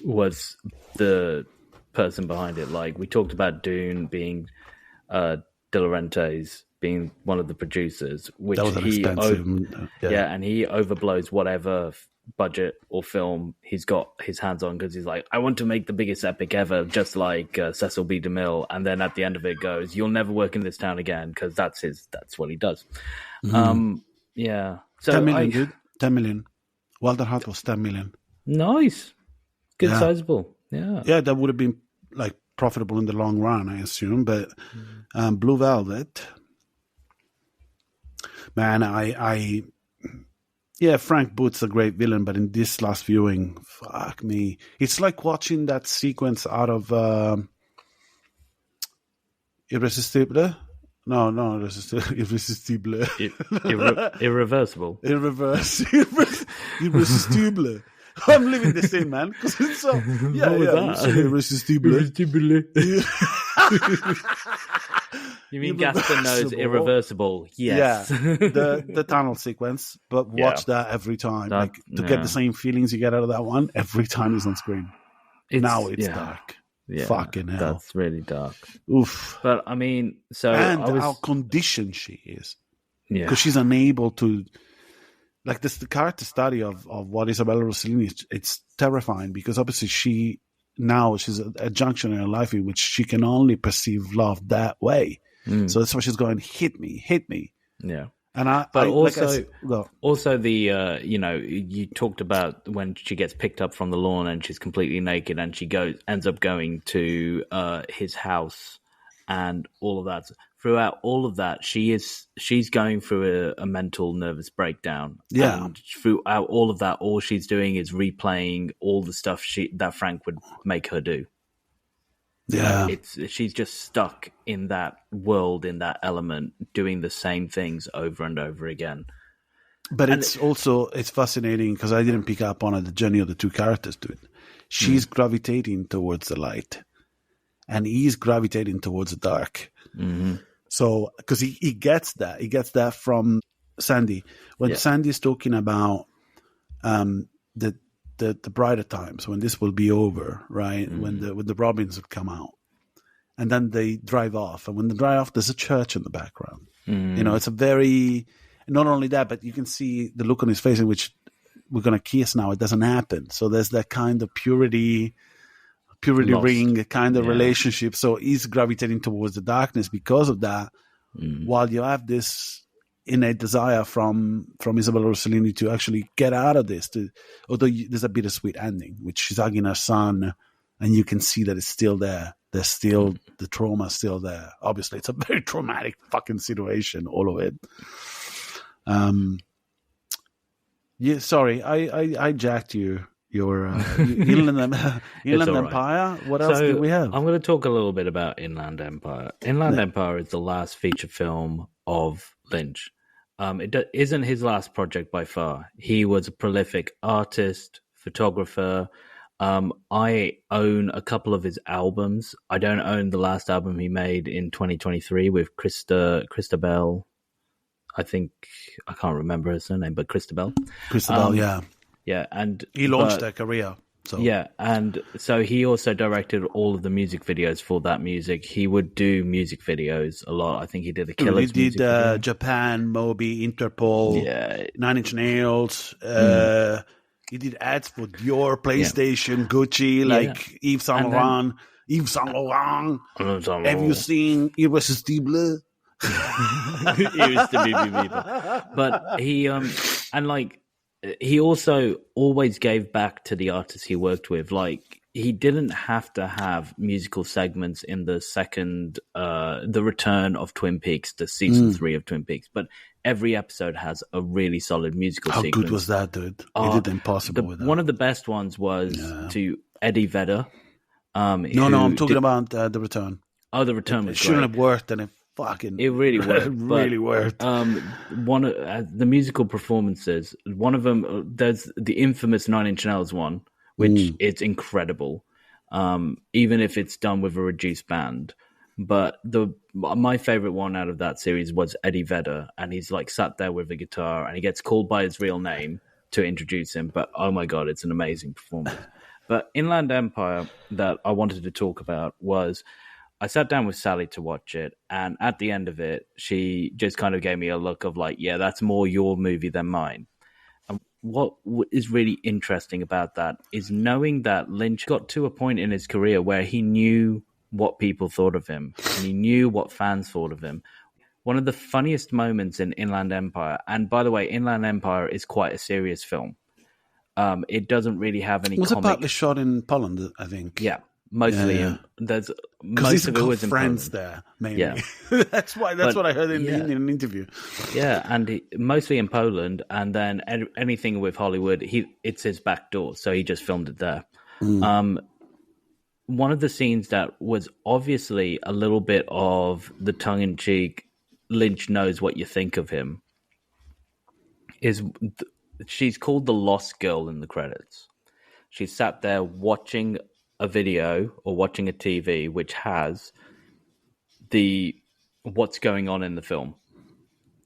was the person behind it. Like we talked about Dune being De Laurentiis being one of the producers, which and he overblows whatever budget or film he's got his hands on, because he's like, I want to make the biggest epic ever, just like Cecil B. DeMille, and then at the end of it goes, you'll never work in this town again, because that's what he does. So 10 million, dude. 10 million. Wild at Heart was 10 million. Nice. Good, sizable. Yeah, that would have been like profitable in the long run, I assume. But Blue Velvet, man, Frank Booth's a great villain, but in this last viewing, fuck me. It's like watching that sequence out of Irresistible. No, Irresistible. Irreversible. Irresistible. I'm leaving this in, man, because it's so irresistible. You mean Gaspar knows irreversible? Yes. Yeah, the tunnel sequence, but watch that every time, to get the same feelings you get out of that one every time he's on screen. Now it's dark. Yeah, fucking hell. That's really dark. Oof. But I mean, how conditioned she is. Yeah. Because she's unable to, like, this, the character study of what Isabella Rossellini, it's terrifying, because obviously she's at a junction in her life in which she can only perceive love that way. So that's why she's going, hit me. Yeah. And also the you talked about when she gets picked up from the lawn and she's completely naked and she ends up going to his house and all of that. Throughout all of that, she's going through a mental nervous breakdown. Yeah. And throughout all of that, all she's doing is replaying all the stuff that Frank would make her do. Yeah. She's just stuck in that world, in that element, doing the same things over and over again. But it's fascinating because I didn't pick up on the journey of the two characters to it. She's gravitating towards the light, and he's gravitating towards the dark. Mm-hmm. So, because he gets that from Sandy. When Sandy is talking about the brighter times, when this will be over, right? When the Robins have come out, and then they drive off, and when they drive off, there's a church in the background. It's a very, not only that, but you can see the look on his face in which we're gonna kiss now. It doesn't happen. So there's that kind of purity Lost. Ring kind of relationship. So he's gravitating towards the darkness because of that. While you have this innate desire from Isabella Rossellini to actually get out of this. Although there's a bittersweet ending, which she's hugging her son, and you can see that it's still there. There's still the trauma still there. Obviously, it's a very traumatic fucking situation, all of it. Yeah, sorry, I jacked you. Your Inland Empire. What else do we have? I'm going to talk a little bit about Inland Empire. Inland Empire is the last feature film of Lynch. It isn't his last project by far. He was a prolific artist, photographer. I own a couple of his albums. I don't own the last album he made in 2023 with Christabel. I think, I can't remember her surname, but Christabel. Yeah. Yeah, and he launched their career. So. Yeah, and so he also directed all of the music videos for that music. He would do music videos a lot. I think he did a Killers music video. He did Japan, Moby, Interpol, 9 Inch Nails. He did ads for Dior, PlayStation, Gucci, like Yves Saint Laurent. Have you seen Irresistible? Irresistible. But he he also always gave back to the artists he worked with. Like, he didn't have to have musical segments in the the return of Twin Peaks, the season 3 of Twin Peaks, but every episode has a really solid musical sequence. How good was that, dude? He did Impossible with that. One of the best ones was to Eddie Vedder. I'm talking about The Return. Oh, The Return was great. It shouldn't have worked, and it really worked. Worked. One of the musical performances. One of them, there's the infamous 9 Inch Nails one, which it's incredible, even if it's done with a reduced band. But my favorite one out of that series was Eddie Vedder, and he's like sat there with a guitar, and he gets called by his real name to introduce him. But oh my god, it's an amazing performance. But Inland Empire that I wanted to talk about was, I sat down with Sally to watch it, and at the end of it, she just kind of gave me a look of like, yeah, that's more your movie than mine. And what is really interesting about that is knowing that Lynch got to a point in his career where he knew what people thought of him, and he knew what fans thought of him. One of the funniest moments in Inland Empire, and by the way, Inland Empire is quite a serious film. It doesn't really have any. Was it partly shot in Poland? I think. Yeah. Mostly, there's most of it was in friends there. Mainly, yeah. that's what I heard in an interview. Yeah, and mostly in Poland, and then anything with Hollywood, it's his back door, so he just filmed it there. One of the scenes that was obviously a little bit of the tongue-in-cheek, Lynch knows what you think of him, is she's called the Lost Girl in the credits. She sat there watching a video or watching a TV which has what's going on in the film.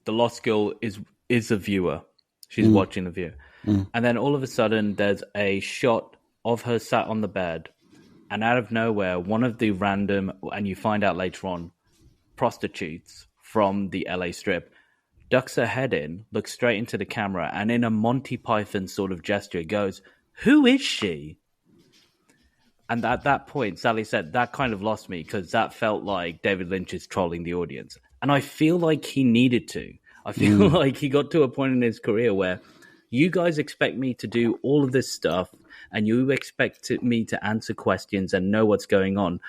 The lost girl is a viewer. She's watching the view. And then all of a sudden there's a shot of her sat on the bed, and out of nowhere, one of the random, and you find out later on, prostitutes from the LA Strip ducks her head in, looks straight into the camera, and in a Monty Python sort of gesture goes, "Who is she?" And at that point, Sally said, that kind of lost me, because that felt like David Lynch is trolling the audience. And I feel like he needed to. I feel like he got to a point in his career where you guys expect me to do all of this stuff, and you expect me to answer questions and know what's going on.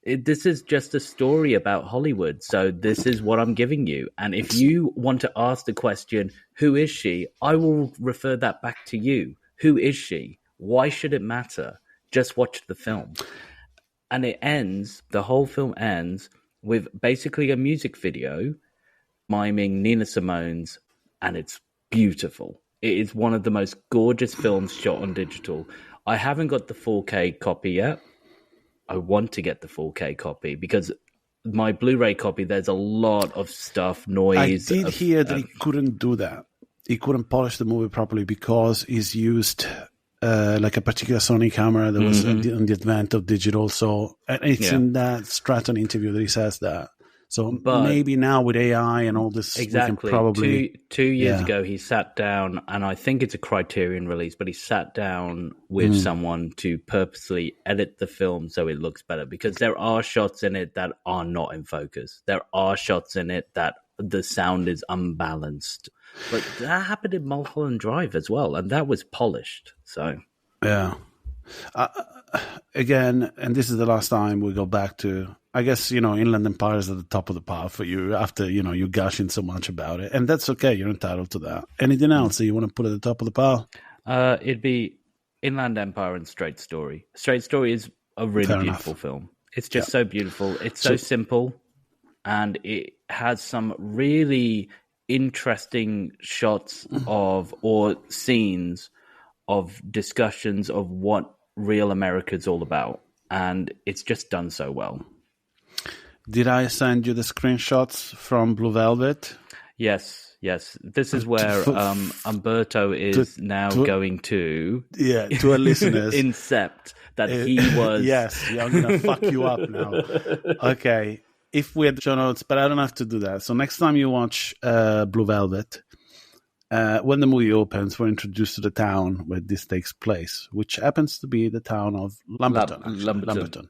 This is just a story about Hollywood, so this is what I'm giving you. And if you want to ask the question, who is she? I will refer that back to you. Who is she? Why should it matter? Just watch the film. And the whole film ends with basically a music video miming Nina Simone's, and it's beautiful. It is one of the most gorgeous films shot on digital. I haven't got the 4K copy yet. I want to get the 4K copy because my Blu-ray copy, there's a lot of stuff, noise. I did hear that he couldn't do that. He couldn't polish the movie properly because he's used like a particular Sony camera that was on the advent of digital. So it's in that Stratton interview that he says that. So maybe now with AI and all this, exactly. We can probably... Two years ago, he sat down, and I think it's a Criterion release, but he sat down with someone to purposely edit the film so it looks better, because there are shots in it that are not in focus. There are shots in it that the sound is unbalanced. But that happened in Mulholland Drive as well, and that was polished. So yeah. Again, and this is the last time we go back to, I guess, Inland Empire is at the top of the pile for you after, you're gushing so much about it. And that's okay. You're entitled to that. Anything else that you want to put at the top of the pile? It'd be Inland Empire and Straight Story. Straight Story is a really beautiful film. It's just so beautiful. It's so simple. And it has some really interesting shots or scenes of discussions of what real America's all about. And it's just done so well. Did I send you the screenshots from Blue Velvet? Yes. This is where Umberto is going to... Yeah, to our listeners. Incept that he was... Yes, I'm going to fuck you up now. Okay, if we had show notes, but I don't have to do that. So next time you watch Blue Velvet, when the movie opens, we're introduced to the town where this takes place, which happens to be the town of Lumberton.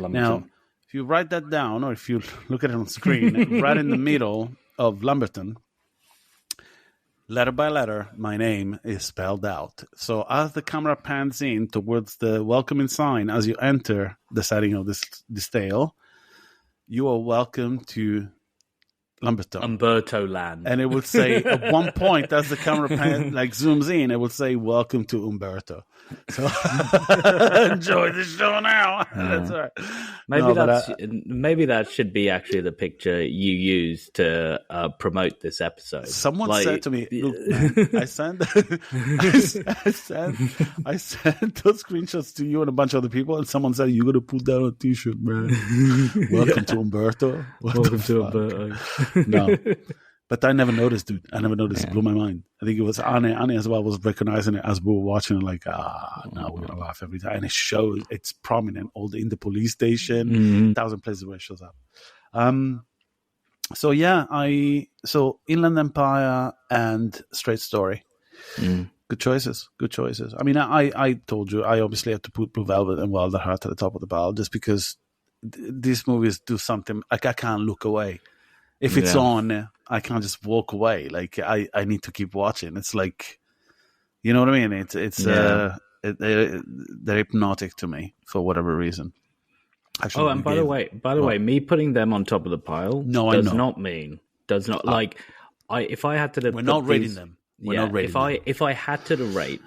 Now, if you write that down, or if you look at it on screen, right in the middle of Lumberton, letter by letter, my name is spelled out. So as the camera pans in towards the welcoming sign, as you enter the setting of this tale, you are welcome to Lumberton. Umberto Land. And it would say, at one point, as the camera zooms in, it would say, "Welcome to Umberto." So enjoy the show now. That's all right. Maybe that should be actually the picture you use to promote this episode. Someone said to me, "Look, man, I sent those screenshots to you and a bunch of other people, and someone said you got to put that on a T-shirt, man. Welcome to Umberto. Welcome to Umberto." No. But I never noticed, dude. I never noticed. It blew my mind. I think it was Annie as well was recognizing it as we were watching it, like, now we're going to laugh every time. And it shows, it's prominent in the police station, 1,000 places where it shows up. So Inland Empire and Straight Story. Good choices. I mean, I told you, I obviously had to put Blue Velvet and Wilder Heart at the top of the pile just because these movies do something, like I can't look away. If it's on, I can't just walk away. Like I need to keep watching. It's like, you know what I mean? They're hypnotic to me for whatever reason. Actually, and by the way, me putting them on top of the pile does not if I had to, we're not rating them. If I had to rate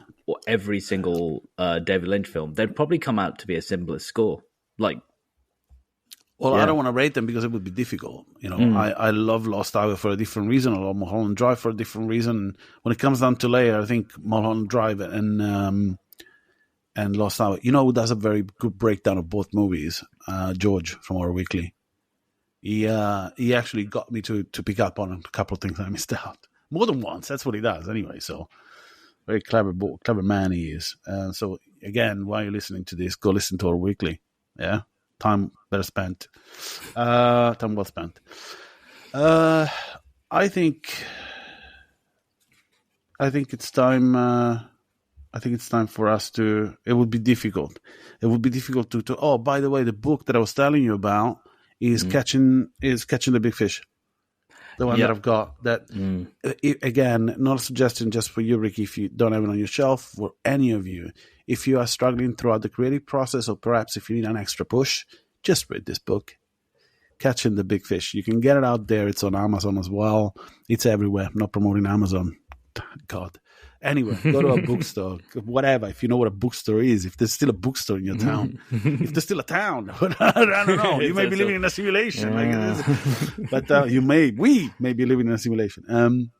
every single David Lynch film, they'd probably come out to be a similar score. I don't want to rate them because it would be difficult. I love Lost Highway for a different reason. I love Mulholland Drive for a different reason. When it comes down to layer, I think Mulholland Drive and and Lost Hour. You know who does a very good breakdown of both movies? George from Horror Weekly. He actually got me to pick up on a couple of things I missed out. More than once. That's what he does anyway. So very clever man he is. So again, while you're listening to this, go listen to Horror Weekly. Yeah, time better spent. Time well spent. I think it's time. I think it's time for us to. It would be difficult. It would be difficult to. Oh, by the way, the book that I was telling you about is catching the big fish. The one that I've got. That again, not a suggestion just for you, Ricky. If you don't have it on your shelf, for any of you, if you are struggling throughout the creative process, or perhaps if you need an extra push, just read this book. Catching the Big Fish. You can get it out there. It's on Amazon as well. It's everywhere. I'm not promoting Amazon. God. Anyway, go to a bookstore. Whatever. If you know what a bookstore is. If there's still a bookstore in your town. If there's still a town. I don't know. You may be living in a simulation. But we may be living in a simulation.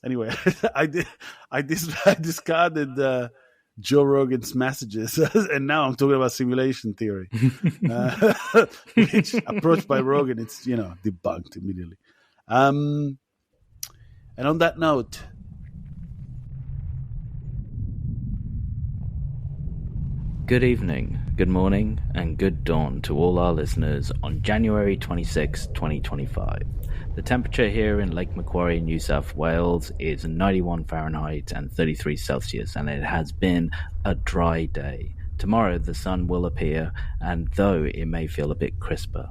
Anyway, I discarded Joe Rogan's messages, and now I'm talking about simulation theory, which approached by Rogan, it's debunked immediately. And on that note, good evening, good morning, and good dawn to all our listeners on January 26, 2025. The temperature here in Lake Macquarie, New South Wales is 91 Fahrenheit and 33 Celsius, and it has been a dry day. Tomorrow the sun will appear, and though it may feel a bit crisper.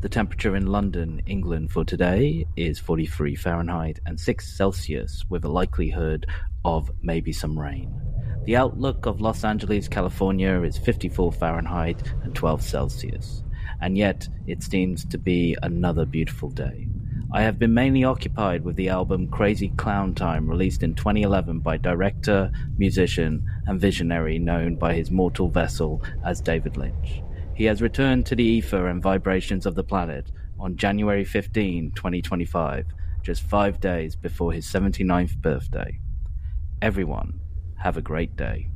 The temperature in London, England for today is 43 Fahrenheit and 6 Celsius, with a likelihood of maybe some rain. The outlook of Los Angeles, California is 54 Fahrenheit and 12 Celsius, and yet it seems to be another beautiful day. I have been mainly occupied with the album Crazy Clown Time, released in 2011 by director, musician, and visionary known by his mortal vessel as David Lynch. He has returned to the ether and vibrations of the planet on January 15, 2025, just 5 days before his 79th birthday. Everyone, have a great day.